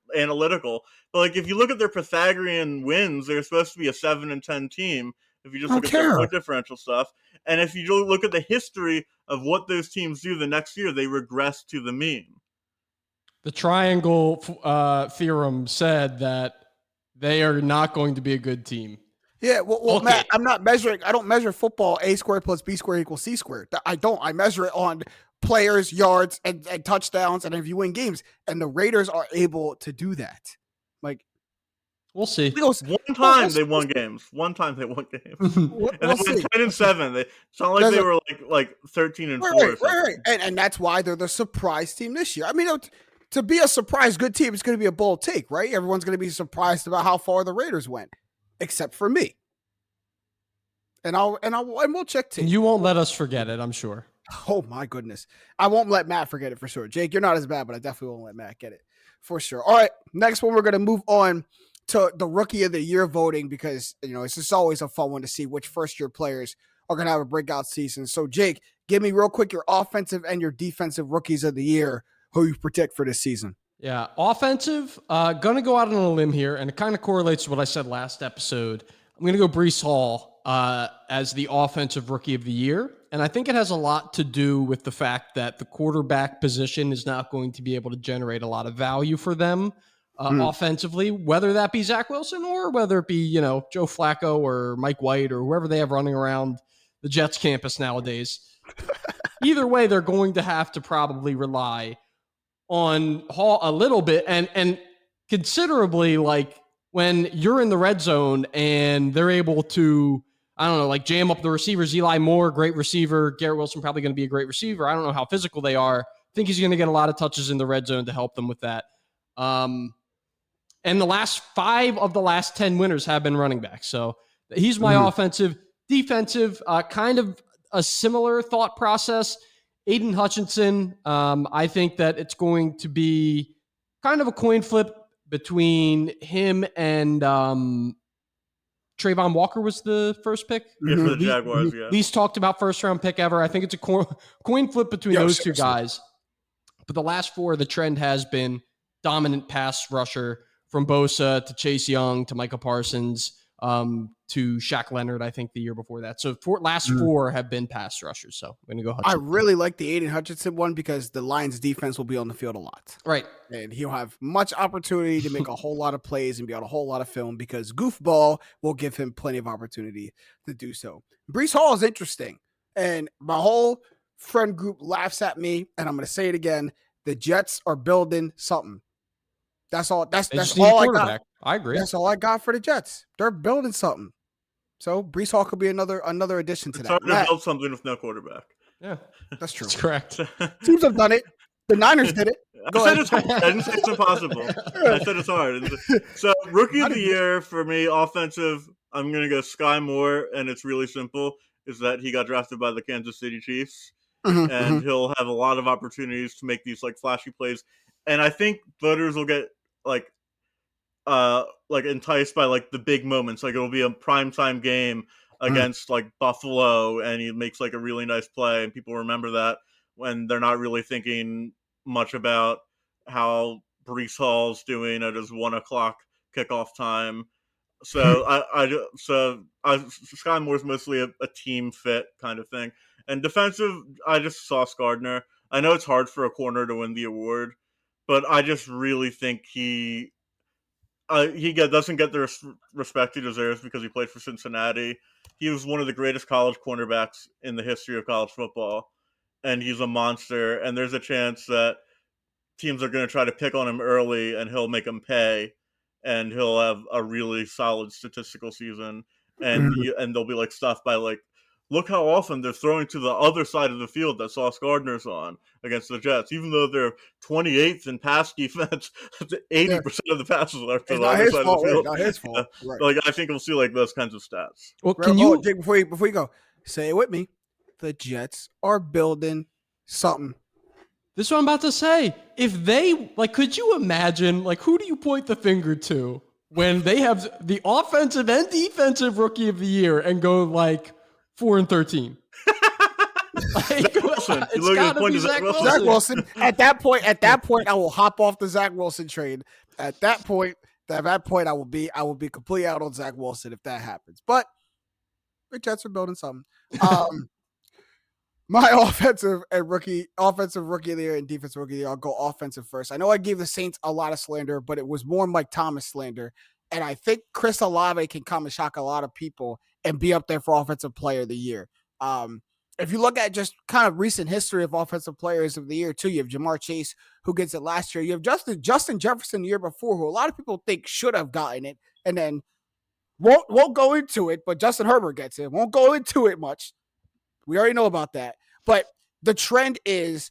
but like if you look at their Pythagorean wins, they're supposed to be a 7-10 team. If you just look at their point differential stuff. And if you look at the history of what those teams do the next year, they regress to the mean. The triangle theorem said that they are not going to be a good team. Yeah, well, okay. Matt, I don't measure football A squared plus B squared equals C squared. I measure it on players, yards, and touchdowns, and if you win games. And the Raiders are able to do that. Like, we'll see. One time they won games. And they went 10-7. It's not like they were like 13-4. Right. And that's why they're the surprise team this year. I mean, to be a surprise good team, it's going to be a bold take, right? Everyone's going to be surprised about how far the Raiders went, except for me. And we'll check tape. You won't let us forget it, I'm sure. Oh my goodness, I won't let Matt forget it for sure. Jake, you're not as bad, but I definitely won't let Matt get it for sure. All right, next one, we're going to move on to the Rookie of the Year voting because, it's just always a fun one to see which first-year players are going to have a breakout season. So, Jake, give me real quick your offensive and your defensive Rookies of the Year who you predict for this season. Yeah, offensive, going to go out on a limb here, and it kind of correlates to what I said last episode. I'm going to go Breece Hall as the offensive Rookie of the Year, and I think it has a lot to do with the fact that the quarterback position is not going to be able to generate a lot of value for them. Offensively, whether that be Zach Wilson or whether it be, Joe Flacco or Mike White or whoever they have running around the Jets campus nowadays. Either way, they're going to have to probably rely on Hall a little bit and considerably, like when you're in the red zone and they're able to, jam up the receivers. Eli Moore, great receiver. Garrett Wilson probably going to be a great receiver. I don't know how physical they are. I think he's going to get a lot of touches in the red zone to help them with that. And the last 5 of the last 10 winners have been running backs. So he's my offensive. Defensive, kind of a similar thought process. Aidan Hutchinson, I think that it's going to be kind of a coin flip between him and Trayvon Walker was the first pick. Yeah, for the Jaguars, yeah. Least talked about first-round pick ever. I think it's a coin flip between those two guys. But the last 4, the trend has been dominant pass rusher from Bosa to Chase Young to Micah Parsons to Shaq Leonard, I think, the year before that. So last four have been pass rushers. So I'm going to go Hutchinson. I really like the Aidan Hutchinson one because the Lions defense will be on the field a lot. Right. And he'll have much opportunity to make a whole lot of plays and be on a whole lot of film because Goofball will give him plenty of opportunity to do so. Breece Hall is interesting. And my whole friend group laughs at me, and I'm going to say it again. The Jets are building something. That's all. That's all I got. I agree. That's all I got for the Jets. They're building something. So Breece Hall could be another addition to it's that. Hard to build something with no quarterback. Yeah, that's true. That's correct. Teams have done it. The Niners did it. I said it's hard. I didn't say it's impossible. I said it's hard. So rookie of the year for me, offensive, I'm going to go Skyy Moore, and it's really simple, is that he got drafted by the Kansas City Chiefs, and he'll have a lot of opportunities to make these like flashy plays. And I think voters will get like enticed by like the big moments. Like it'll be a primetime game against like Buffalo, and he makes like a really nice play, and people remember that when they're not really thinking much about how Breece Hall's doing at his 1:00 kickoff time. So Skyy Moore's mostly a team fit kind of thing. And defensive, I just Sauce Gardner. I know it's hard for a corner to win the award, but I just really think he doesn't get the respect he deserves because he played for Cincinnati. He was one of the greatest college cornerbacks in the history of college football, and he's a monster. And there's a chance that teams are going to try to pick on him early, and he'll make them pay, and he'll have a really solid statistical season. And they'll be like stuff by like, look how often they're throwing to the other side of the field that Sauce Gardner's on against the Jets. Even though they're 28th in pass defense, 80% of the passes are to the other side of the field. Not his fault. Right. Like I think we'll see like those kinds of stats. Well, can you Jake, before you go, say it with me. The Jets are building something. This is what I'm about to say. If they could you imagine who do you point the finger to when they have the offensive and defensive rookie of the year and go 4-13? It's got to be Zach Wilson. Zach Wilson. At that point, I will hop off the Zach Wilson train. At that point, I will be completely out on Zach Wilson if that happens. But the Jets are building something. My offensive rookie of the year and defensive rookie of the year, I'll go offensive first. I know I gave the Saints a lot of slander, but it was more Mike Thomas slander. And I think Chris Olave can come and shock a lot of people and be up there for offensive player of the year. If you look at just kind of recent history of offensive players of the year too, you have Jamar Chase, who gets it last year. You have Justin Jefferson the year before, who a lot of people think should have gotten it, and then won't go into it, but Justin Herbert gets it. Won't go into it much. We already know about that. But the trend is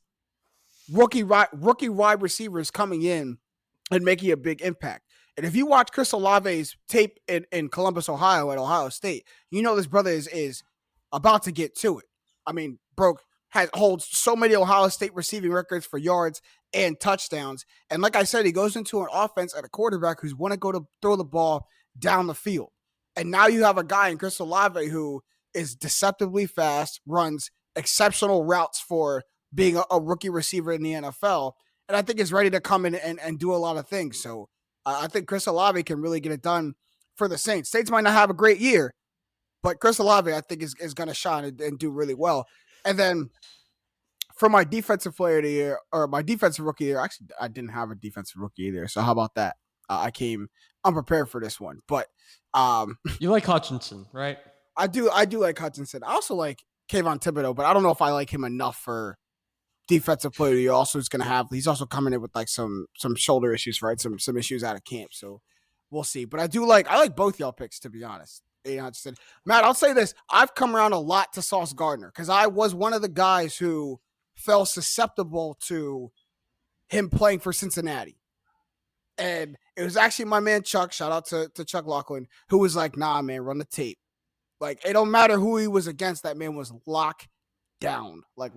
rookie wide receivers coming in and making a big impact. And if you watch Chris Olave's tape in Columbus, Ohio at Ohio State, you know this brother is about to get to it. I mean, holds so many Ohio State receiving records for yards and touchdowns. And like I said, he goes into an offense at a quarterback who's want to go to throw the ball down the field. And now you have a guy in Chris Olave who is deceptively fast, runs exceptional routes for being a rookie receiver in the NFL. And I think is ready to come in and do a lot of things. So I think Chris Olave can really get it done for the Saints. Saints might not have a great year, but Chris Olave, I think, is going to shine and do really well. And then for my defensive player of the year, or my defensive rookie of the year, actually, I didn't have a defensive rookie either. So how about that? I came unprepared for this one. But you like Hutchinson, right? I do like Hutchinson. I also like Kayvon Thibodeau, but I don't know if I like him enough for defensive player. He also is going to have. He's also coming in with some shoulder issues, right? Some issues out of camp. So we'll see. But I like both y'all picks, to be honest. Matt, I'll say this: I've come around a lot to Sauce Gardner because I was one of the guys who fell susceptible to him playing for Cincinnati, and it was actually my man Chuck. Shout out to Chuck Laughlin, who was like, "Nah, man, run the tape." It don't matter who he was against. That man was locked down. And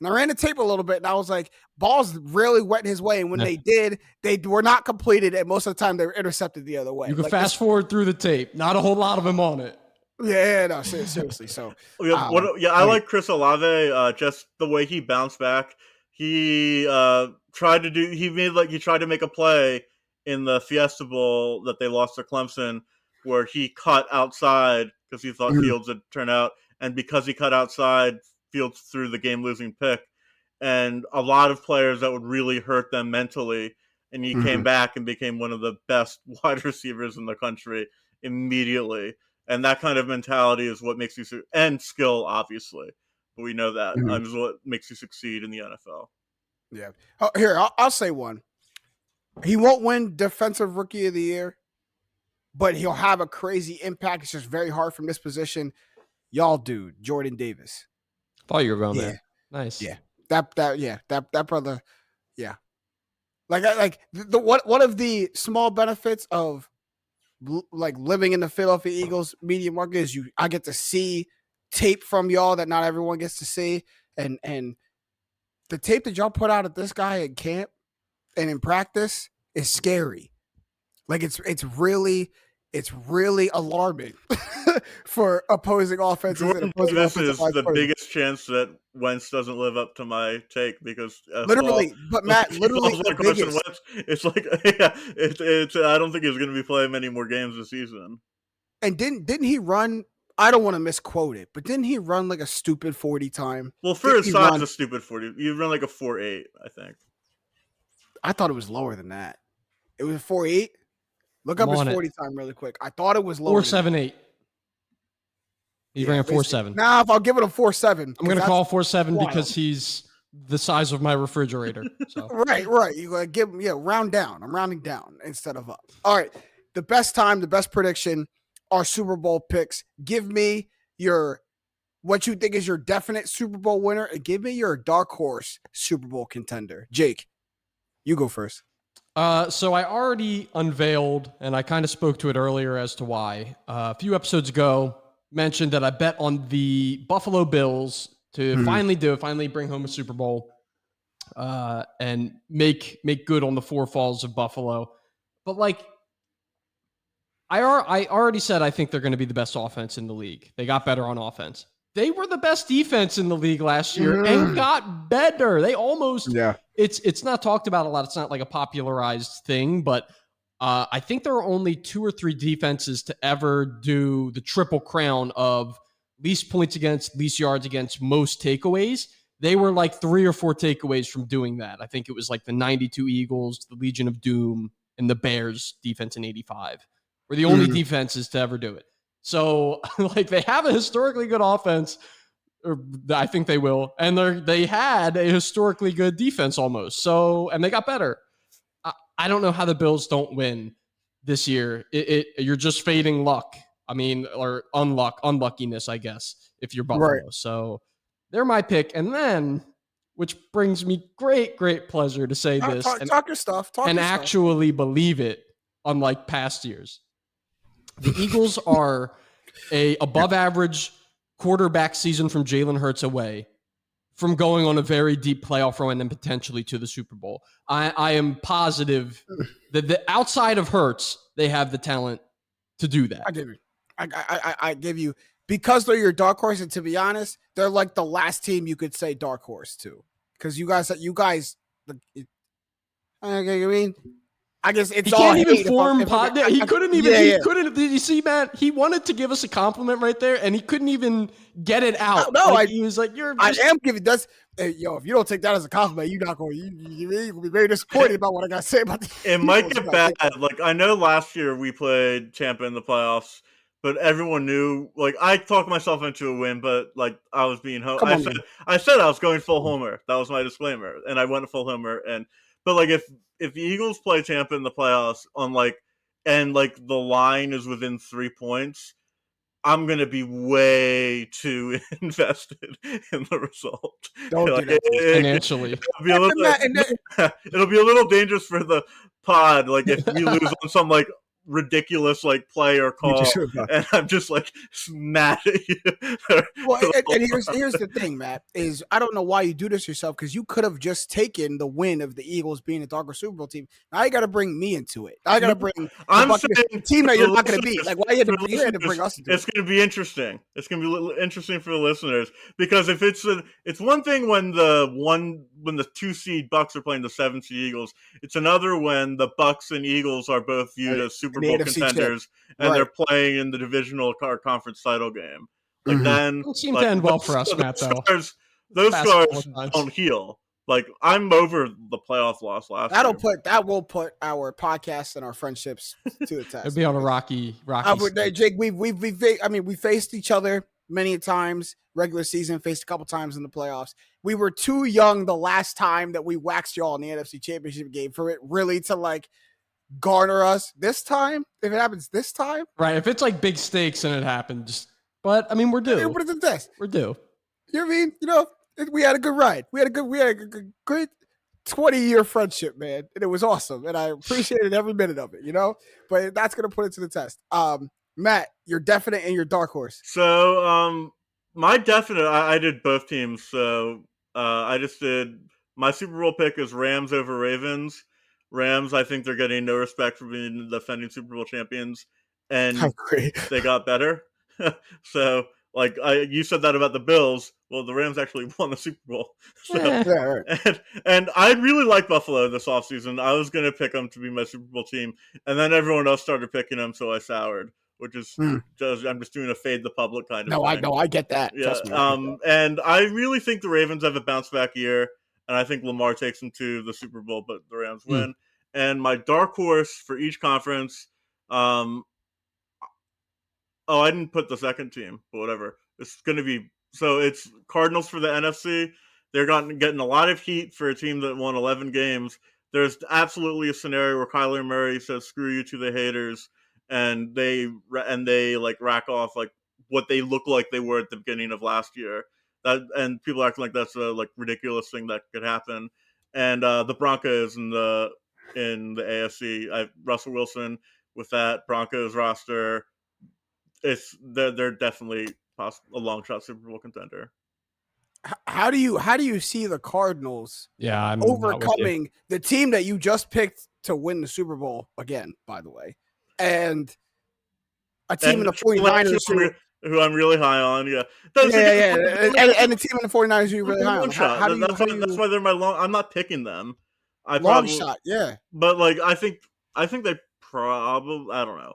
I ran the tape a little bit, and I was like, balls really went his way. And when they did, they were not completed. And most of the time, they were intercepted the other way. You can fast forward through the tape. Not a whole lot of them on it. Yeah, no, seriously. So, I like Chris Olave. Just the way he bounced back. He tried to make a play in the Fiesta Bowl that they lost to Clemson, where he cut outside because he thought Fields would turn out, and because he cut outside, Fields threw the game-losing pick, and a lot of players that would really hurt them mentally, and he came back and became one of the best wide receivers in the country immediately. And that kind of mentality is what makes you and skill, obviously. But we know that is what makes you succeed in the NFL. Yeah. Oh, here, I'll say one. He won't win Defensive Rookie of the Year, but he'll have a crazy impact. It's just very hard from this position. Y'all, dude, Jordan Davis. Thought you were going there. Nice. Yeah. That brother. Yeah. One of the small benefits of like living in the Philadelphia Eagles media market is I get to see tape from y'all that not everyone gets to see, and the tape that y'all put out at this guy at camp and in practice is scary. Like it's really alarming for opposing offenses. Jordan Davis is the biggest chance that Wentz doesn't live up to my take because literally, but Matt, literally the biggest. Wentz, it's like it's I don't think he's going to be playing many more games this season. And didn't he run? I don't want to misquote it, but didn't he run like a stupid 40 time? Well, for his size, a stupid 40. You run like a 4.8, I think. I thought it was lower than that. It was 4.8. Look up his 40 time really quick. I thought it was lower. 4.78. He ran a 4.7. Nah, if I'll give it a 4.7. I'm going to call 4.7 because he's the size of my refrigerator. So. Right. You got to give him, round down. I'm rounding down instead of up. All right. The best time, the best prediction, our Super Bowl picks. Give me what you think is your definite Super Bowl winner, and give me your dark horse Super Bowl contender. Jake, you go first. So I already unveiled, and I kind of spoke to it earlier as to why. A few episodes ago, mentioned that I bet on the Buffalo Bills to finally bring home a Super Bowl, and make good on the four falls of Buffalo. But like, I already said I think they're going to be the best offense in the league. They got better on offense. They were the best defense in the league last year and got better. They almost It's not talked about a lot. It's not like a popularized thing, but I think there are only 2 or 3 defenses to ever do the triple crown of least points against, least yards against, most takeaways. They were like 3 or 4 takeaways from doing that. I think it was like the 92 Eagles, the Legion of Doom, and the Bears defense in 85 were the only defenses to ever do it. So like they have a historically good offense, or I think they will, and they had a historically good defense almost. So, and they got better. I don't know how the Bills don't win this year. You're just fading luck. I mean, or unluckiness, I guess, if you're Buffalo. Right. So they're my pick. And then, which brings me great pleasure to say this. Talk your stuff. Actually believe it, unlike past years. The Eagles are a above average quarterback season from Jalen Hurts away from going on a very deep playoff run and potentially to the Super Bowl. I am positive that the outside of Hurts, they have the talent to do that. I give you, because they're your dark horse, and to be honest, they're like the last team you could say dark horse to, because you guys, I mean, I guess it's he all can't even form. He couldn't even. He couldn't. Did you see, Matt? He wanted to give us a compliment right there, and he couldn't even get it out. No, he was like, "You're." I am giving that's. Hey, if you don't take that as a compliment, you're not going. You're gonna be very disappointed about what I got to say about the It might get bad. Like I know last year we played Tampa in the playoffs, but everyone knew. Like I talked myself into a win, but like I was being. I said I was going full homer. That was my disclaimer, and I went full homer. But like if the Eagles play Tampa in the playoffs and the line is within 3 points, I'm gonna be way too invested in the result. Don't do that financially. It'll be a little dangerous for the pod. Like if we lose on some like ridiculous like play or call, and I'm just like mad at you. Well, and here's the thing, Matt, is I don't know why you do this yourself, because you could have just taken the win of the Eagles being a darker Super Bowl team. Now you got to bring me into it. I got to bring the team that you're not going to beat. Like, why you had to bring us into it? It's going to be interesting. It's going to be interesting for the listeners, because if it's one thing when the 2 seed Bucks are playing the 7 seed Eagles. It's another when the Bucks and Eagles are both viewed as Super Super Bowl contenders, and they're playing in the divisional conference title game. Like then, it seemed to end well for us, Matt. Those scars don't heal. Like I'm over the playoff loss last year. That will put our podcast and our friendships to the test. It'll be on a rocky. Jake, we faced each other many times, regular season, faced a couple times in the playoffs. We were too young the last time that we waxed y'all in the NFC Championship game for it really to like garner us this time. If it happens this time, right? If it's like big stakes and it happens, but I mean we're due. What is the test? We're due. You know what I mean? You know, we had a good ride. We had a great 20-year friendship, man, and it was awesome, and I appreciated every minute of it. You know, but that's gonna put it to the test. Matt, you're definite in your dark horse. So, my definite, I did both teams. So, I just did my Super Bowl pick is Rams over Ravens. Rams, I think they're getting no respect for being the defending Super Bowl champions, and they got better. So, like you said that about the Bills. Well, the Rams actually won the Super Bowl. So, and I really like Buffalo this offseason. I was going to pick them to be my Super Bowl team, and then everyone else started picking them, so I soured. Which is just I'm just doing a fade the public kind of thing. No, I get that. Yeah. And I really think the Ravens have a bounce back year, and I think Lamar takes them to the Super Bowl, but the Rams win. And my dark horse for each conference, I didn't put the second team, but whatever. It's going to be so it's Cardinals for the NFC. They're getting a lot of heat for a team that won 11 games. There's absolutely a scenario where Kyler Murray says "screw you" to the haters. And they like rack off like what they look like they were at the beginning of last year. And people acting like that's a like ridiculous thing that could happen. And the Broncos in the AFC, Russell Wilson with that Broncos roster, they're definitely a long shot Super Bowl contender. How do you see the Cardinals? I'm overcoming the team that you just picked to win the Super Bowl again? By the way. And a team in the 49ers who I'm really high on, and the team in the 49ers who you're really high on. That's why they're my long. I'm not picking them. Shot, yeah. But like, I think they probably. I don't know.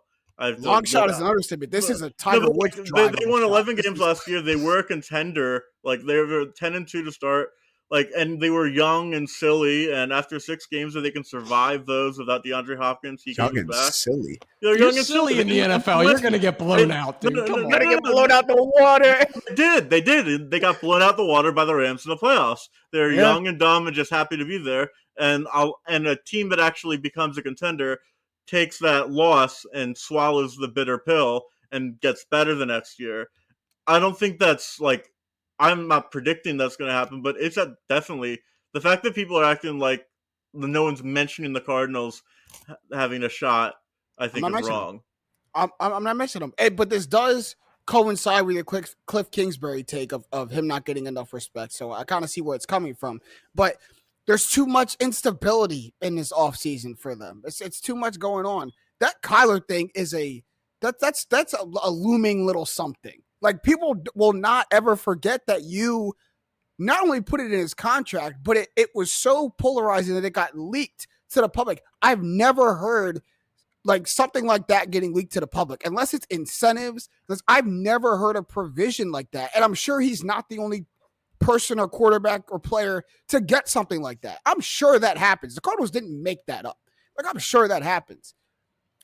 Long shot is an understatement. This is a Tiger Woods drive. They won 11 games last year. They were a contender. Like they were 10-2 to start. Like, and they were young and silly, and after 6 games, that they can survive those without DeAndre Hopkins, he young comes back. Silly. You're young and silly in the NFL. You're going to get blown out, dude. You're going to get blown out the water. They did. They got blown out the water by the Rams in the playoffs. They're young and dumb and just happy to be there. And a team that actually becomes a contender takes that loss and swallows the bitter pill and gets better the next year. I don't think that's like. I'm not predicting that's going to happen, but it's definitely the fact that people are acting like no one's mentioning the Cardinals having a shot. I think is wrong. I'm not mentioning them, but this does coincide with your Cliff Kingsbury take of him not getting enough respect. So I kind of see where it's coming from, but there's too much instability in this offseason for them. It's too much going on. That Kyler thing is that's a looming little something. Like, people will not ever forget that you not only put it in his contract, but it was so polarizing that it got leaked to the public. I've never heard like something like that getting leaked to the public, unless it's incentives. Because I've never heard a provision like that. And I'm sure he's not the only person or quarterback or player to get something like that. I'm sure that happens. The Cardinals didn't make that up. Like, I'm sure that happens.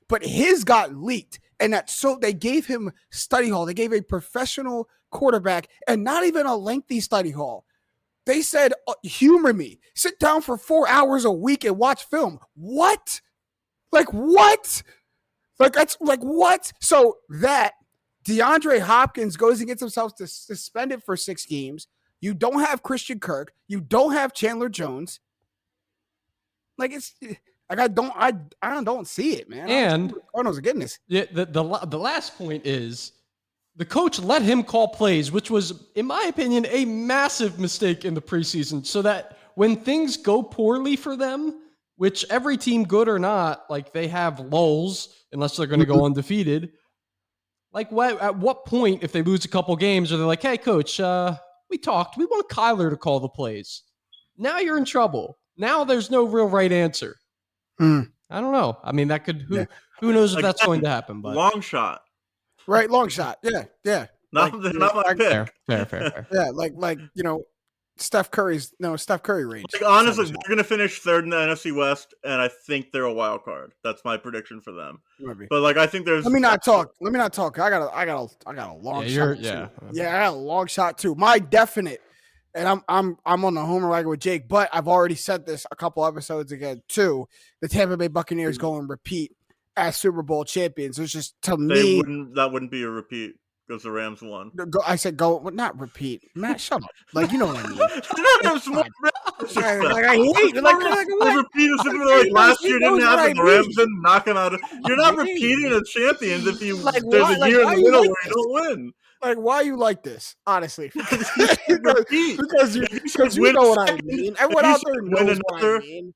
But his got leaked, and they gave him study hall. They gave a professional quarterback, and not even a lengthy study hall. They said, humor me. Sit down for 4 hours a week and watch film. What? Like, what? Like, that's like, what? So that DeAndre Hopkins goes and gets himself suspended for 6 games. You don't have Christian Kirk. You don't have Chandler Jones. Like, it's... Like, I don't see it, man. And Cardinals are getting this. Yeah, the last point is the coach let him call plays, which was, in my opinion, a massive mistake in the preseason. So that when things go poorly for them, which every team, good or not, like they have lulls unless they're going to go undefeated. Like, at what point, if they lose a couple games, are they like, "Hey, coach, we talked. We want Kyler to call the plays." Now you're in trouble. Now there's no real right answer. I don't know. I mean, that could who knows if that's going to happen? But long shot, right? Long shot. Yeah. Not my pick. Fair. Yeah, like Steph Curry range. Like, honestly, they're going to finish third in the NFC West, and I think they're a wild card. That's my prediction for them. Maybe. But like, I think there's. Let me not talk. I got a long shot. I got a long shot too. My definite, and I'm on the homer wagon with Jake, but I've already said this a couple episodes ago too. The Tampa Bay Buccaneers go and repeat as Super Bowl champions. It's just that wouldn't be a repeat. Because the Rams won. I said go, not repeat. Matt, shut up. Like, you know what I mean. I hate it. Like repeat is something like last year didn't happen. The Rams didn't knock them out. You're not repeating as champions if you there's a year in the middle where you don't win. Like, why you like this? Honestly, because you know what I mean. Everyone out there knows what I mean.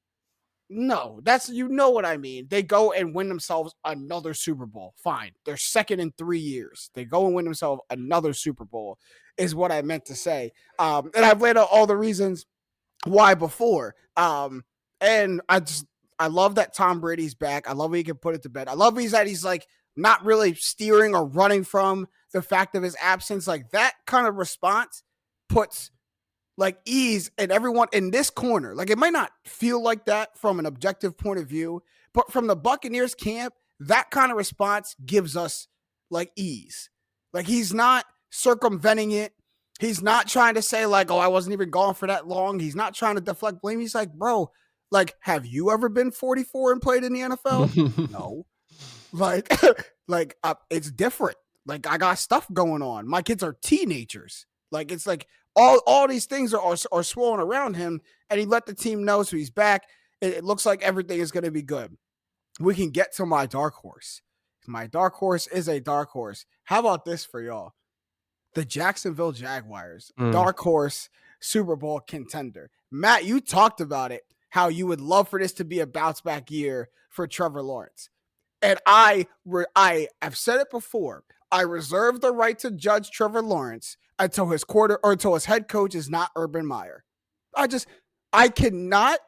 No, you know what I mean. They go and win themselves another Super Bowl. Fine. They're second in 3 years. They go and win themselves another Super Bowl is what I meant to say. And I've laid out all the reasons why before. And I love that Tom Brady's back. I love he can put it to bed. I love he's like not really steering or running from the fact of his absence. Like that kind of response puts like ease and everyone in this corner. Like it might not feel like that from an objective point of view, but from the Buccaneers camp, that kind of response gives us like ease. Like he's not circumventing it. He's not trying to say like, oh, I wasn't even gone for that long. He's not trying to deflect blame. He's like, bro, like, have you ever been 44 and played in the NFL? No. Like it's different. Like I got stuff going on. My kids are teenagers. Like it's like all these things are swirling around him, and he let the team know, so he's back. It looks like everything is going to be good. We can get to my dark horse. My dark horse is a dark horse. How about this for y'all? The Jacksonville Jaguars, dark horse Super Bowl contender. Matt, you talked about it, how you would love for this to be a bounce back year for Trevor Lawrence. And I have said it before. I reserve the right to judge Trevor Lawrence until his head coach is not Urban Meyer. I cannot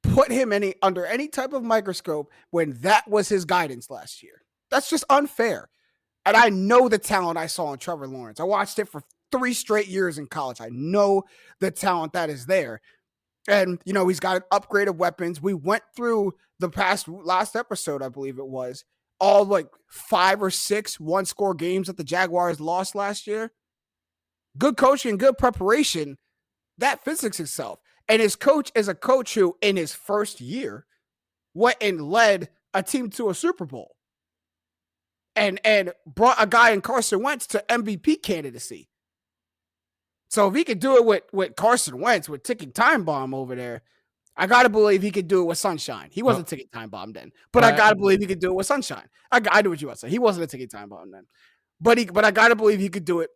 put him under any type of microscope when that was his guidance last year. That's just unfair. And I know the talent I saw in Trevor Lawrence. I watched it for 3 straight years in college. I know the talent that is there. And, you know, he's got upgraded weapons. We went through the last episode, I believe it was, all like 5 or 6 one-score games that the Jaguars lost last year. Good coaching, good preparation, that physics itself. And his coach is a coach who, in his first year, went and led a team to a Super Bowl. And brought a guy in Carson Wentz to MVP candidacy. So if he could do it with Carson Wentz, with ticking time bomb over there, I got to believe he could do it with Sunshine. He wasn't a ticking time bomb then, but I got to believe he could do it with Sunshine. I knew what you were saying. He wasn't a ticking time bomb then, but I got to believe he could do it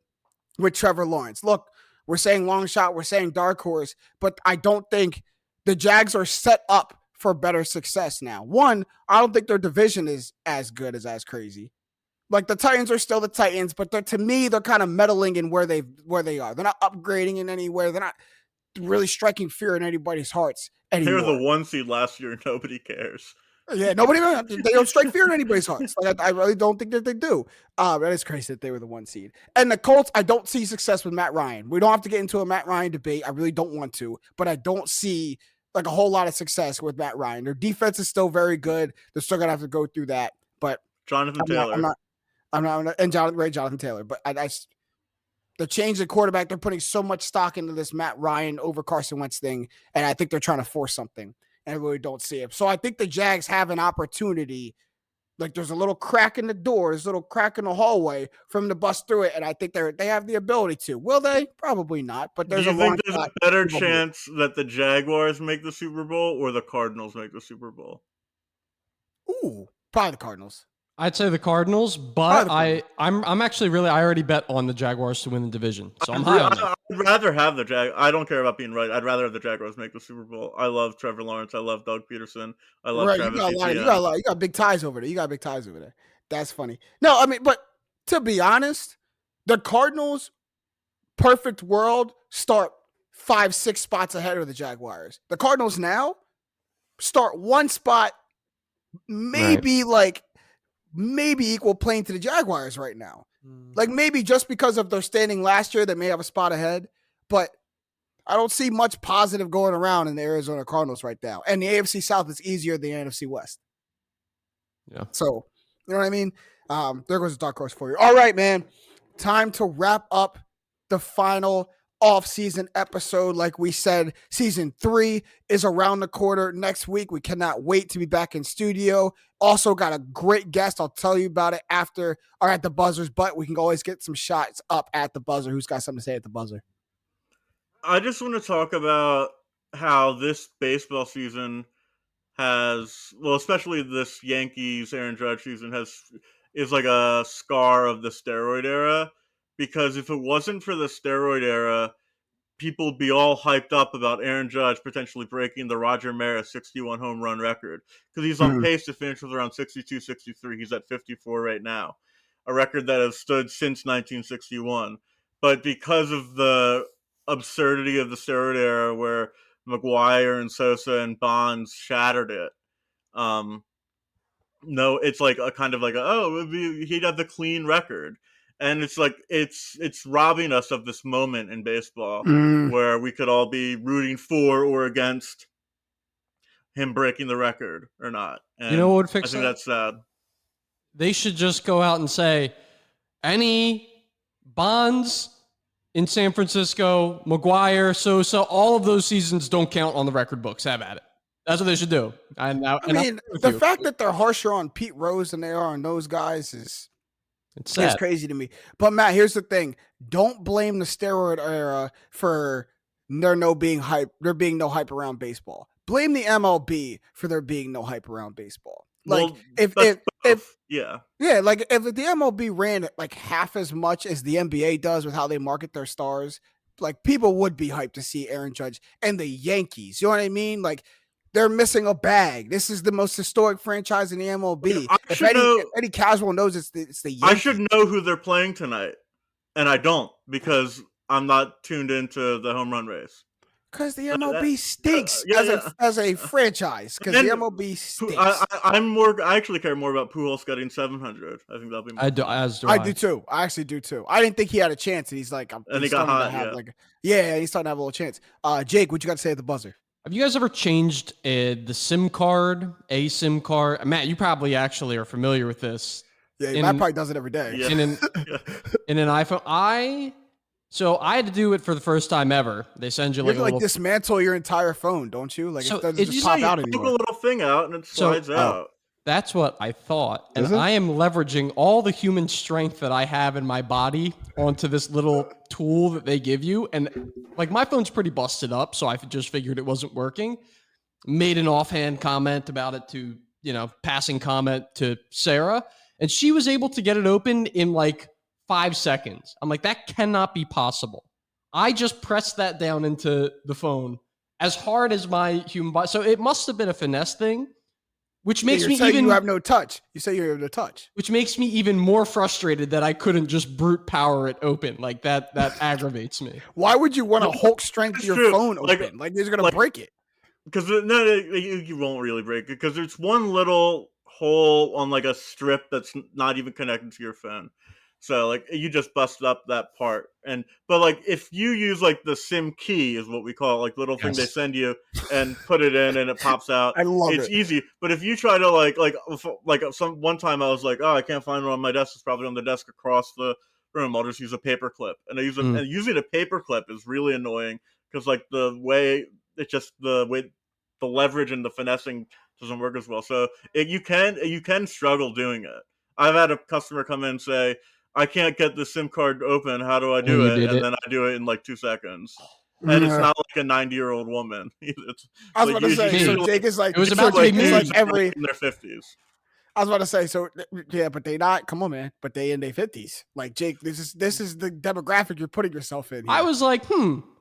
with Trevor Lawrence. Look, we're saying long shot, we're saying dark horse, but I don't think the Jags are set up for better success now. One, I don't think their division is as good as crazy. Like the Titans are still the Titans, but to me, they're kind of meddling in where they are. They're not upgrading in anywhere. They're not really striking fear in anybody's hearts anymore. They were the 1 seed last year. Nobody cares. Yeah, they don't strike fear in anybody's hearts. Like I really don't think that they do. That is crazy that they were the 1 seed. And the Colts, I don't see success with Matt Ryan. We don't have to get into a Matt Ryan debate. I really don't want to, but I don't see like a whole lot of success with Matt Ryan. Their defense is still very good. They're still gonna have to go through that. But Jonathan Taylor. I'm not, and Jonathan Taylor, but the change of quarterback, they're putting so much stock into this Matt Ryan over Carson Wentz thing, and I think they're trying to force something, and I really don't see it. So I think the Jags have an opportunity. Like there's a little crack in the door, there's a little crack in the hallway for them to bust through it, and I think they have the ability to. Will they? Probably not, but there's a better chance that the Jaguars make the Super Bowl or the Cardinals make the Super Bowl? Ooh, probably the Cardinals. I'd say the Cardinals, but I'm actually I already bet on the Jaguars to win the division, so I'm high on them. I'd rather have the I don't care about being right. I'd rather have the Jaguars make the Super Bowl. I love Trevor Lawrence. I love Doug Peterson. I love Travis Etienne. You got big ties over there. That's funny. No, I mean, but to be honest, the Cardinals, perfect world, start 5-6 spots ahead of the Jaguars. The Cardinals now start 1 spot maybe equal playing to the Jaguars right now. Like maybe just because of their standing last year, they may have a spot ahead, but I don't see much positive going around in the Arizona Cardinals right now. And the AFC South is easier than the NFC West. Yeah. So, you know what I mean? There goes the dark horse for you. All right, man. Time to wrap up the final off-season episode. Like we said, season 3 is around the corner next week. We cannot wait to be back in studio. Also got a great guest. I'll tell you about it after or at the buzzers, but we can always get some shots up at the buzzer. Who's got something to say at the buzzer? I just want to talk about how this baseball season has, well, especially this Yankees Aaron Judge season is like a scar of the steroid era, because if it wasn't for the steroid era, people would be all hyped up about Aaron Judge potentially breaking the Roger Maris 61 home run record, because he's on pace to finish with around 62, 63. He's at 54 right now, a record that has stood since 1961. But because of the absurdity of the steroid era where McGuire and Sosa and Bonds shattered it, no, it's like a kind of like he'd have the clean record. And it's like it's robbing us of this moment in baseball where we could all be rooting for or against him breaking the record or not. And you know what would fix I think that's sad. They should just go out and say, any Bonds in San Francisco, McGuire, Sosa, all of those seasons don't count on the record books. Have at it. That's what they should do. I mean, the fact that they're harsher on Pete Rose than they are on those guys is... It's crazy to me. But Matt, here's the thing. Don't blame the steroid era for there being no hype around baseball. Blame the MLB for there being no hype around baseball. Like if the MLB ran like half as much as the NBA does with how they market their stars, like people would be hyped to see Aaron Judge and the Yankees. You know what I mean? Like they're missing a bag. This is the most historic franchise in the MLB. If any casual knows, it's the Yankees. I should know who they're playing tonight, and I don't because I'm not tuned into the home run race. Because the MLB stinks as a franchise. Because the MLB stinks. I actually care more about Pujols getting 700. I think that'll be more. I do too. I actually do too. I didn't think he had a chance, and he's like, he got hot. He's starting to have a little chance. Jake, what you got to say at the buzzer? Have you guys ever changed the SIM card, a SIM card? Matt, you probably actually are familiar with this. Yeah, Matt probably does it every day. Yeah. In an iPhone. I had to do it for the first time ever. They send you like a dismantle your entire phone, don't you? Like it doesn't just pop out anymore. You a little thing out and it slides out. That's what I thought. And I am leveraging all the human strength that I have in my body onto this little tool that they give you. And like my phone's pretty busted up, so I just figured it wasn't working. Made an offhand comment about it to, passing comment to Sarah. And she was able to get it open in like 5 seconds. I'm like, that cannot be possible. I just pressed that down into the phone as hard as my human body. So it must have been a finesse thing. Which makes me even... You have no touch. You say you have no touch. Which makes me even more frustrated that I couldn't just brute power it open. Like, that aggravates me. Why would you want to Hulk strength your phone open? Like you're going to break it. Because you won't really break it. Because there's one little hole on, like, a strip that's not even connected to your phone. So, like, you just busted up that part. But, like, if you use, like, the SIM key is what we call it, like, little thing they send you and put it in and it pops out. It's easy. But if you try to, one time I was like, I can't find it on my desk. It's probably on the desk across the room. I'll just use a paper clip. And and using a paper clip is really annoying because, like, the leverage and the finessing doesn't work as well. So you can struggle doing it. I've had a customer come in and say, I can't get the SIM card open. How do I do it? And then I do it in like 2 seconds. And it's not like a 90-year-old woman. I was about to say, so Jake is like, it was about to be me. Like every in their 50s. I was about to say, so yeah, but they not. Come on, man. But they in their 50s. Like Jake, this is the demographic you're putting yourself in. Here. I was like,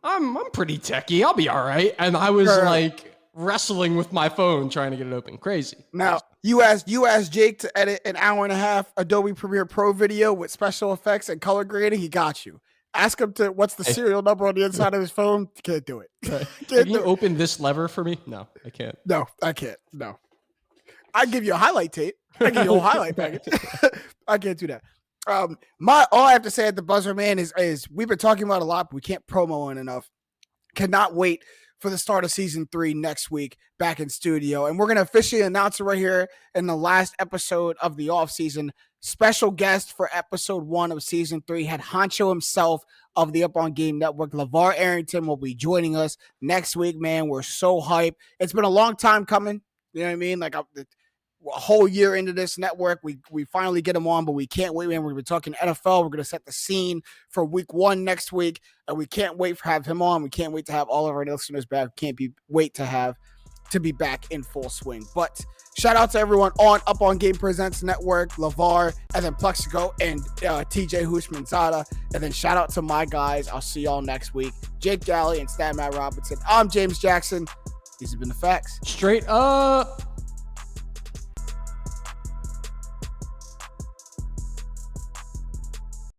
I'm pretty techie. I'll be all right. And I was like wrestling with my phone trying to get it open. Crazy. Now you asked Jake to edit an hour and a half Adobe Premiere Pro video with special effects and color grading. He got you. Ask him to what's the serial number on the inside of his phone. Can't do it. Can you open this lever for me? No, I can't. No, I can't. No. I give you a highlight tape. I give you a whole highlight package. I can't do that. All I have to say at the buzzer, man, is we've been talking about a lot, but we can't promo it enough. Cannot wait for the start of season 3 next week back in studio. And we're going to officially announce it right here in the last episode of the offseason. Special guest for episode 1 of season 3 had Honcho himself of the Up On Game Network. LeVar Arrington will be joining us next week, man. We're so hyped. It's been a long time coming. You know what I mean? Like a whole year into this network, we finally get him on, but we can't wait, man. We're talking NFL. We're going to set the scene for week 1 next week, and we can't wait to have him on. We can't wait to have all of our listeners back. We can't wait to be back in full swing. But shout out to everyone on Up On Game Presents Network, LeVar, and then Plexico, and TJ Hushmanzada. And then shout out to my guys. I'll see y'all next week. Jake Galley and Stat Matt Robinson. I'm James Jackson. These have been the facts. Straight up.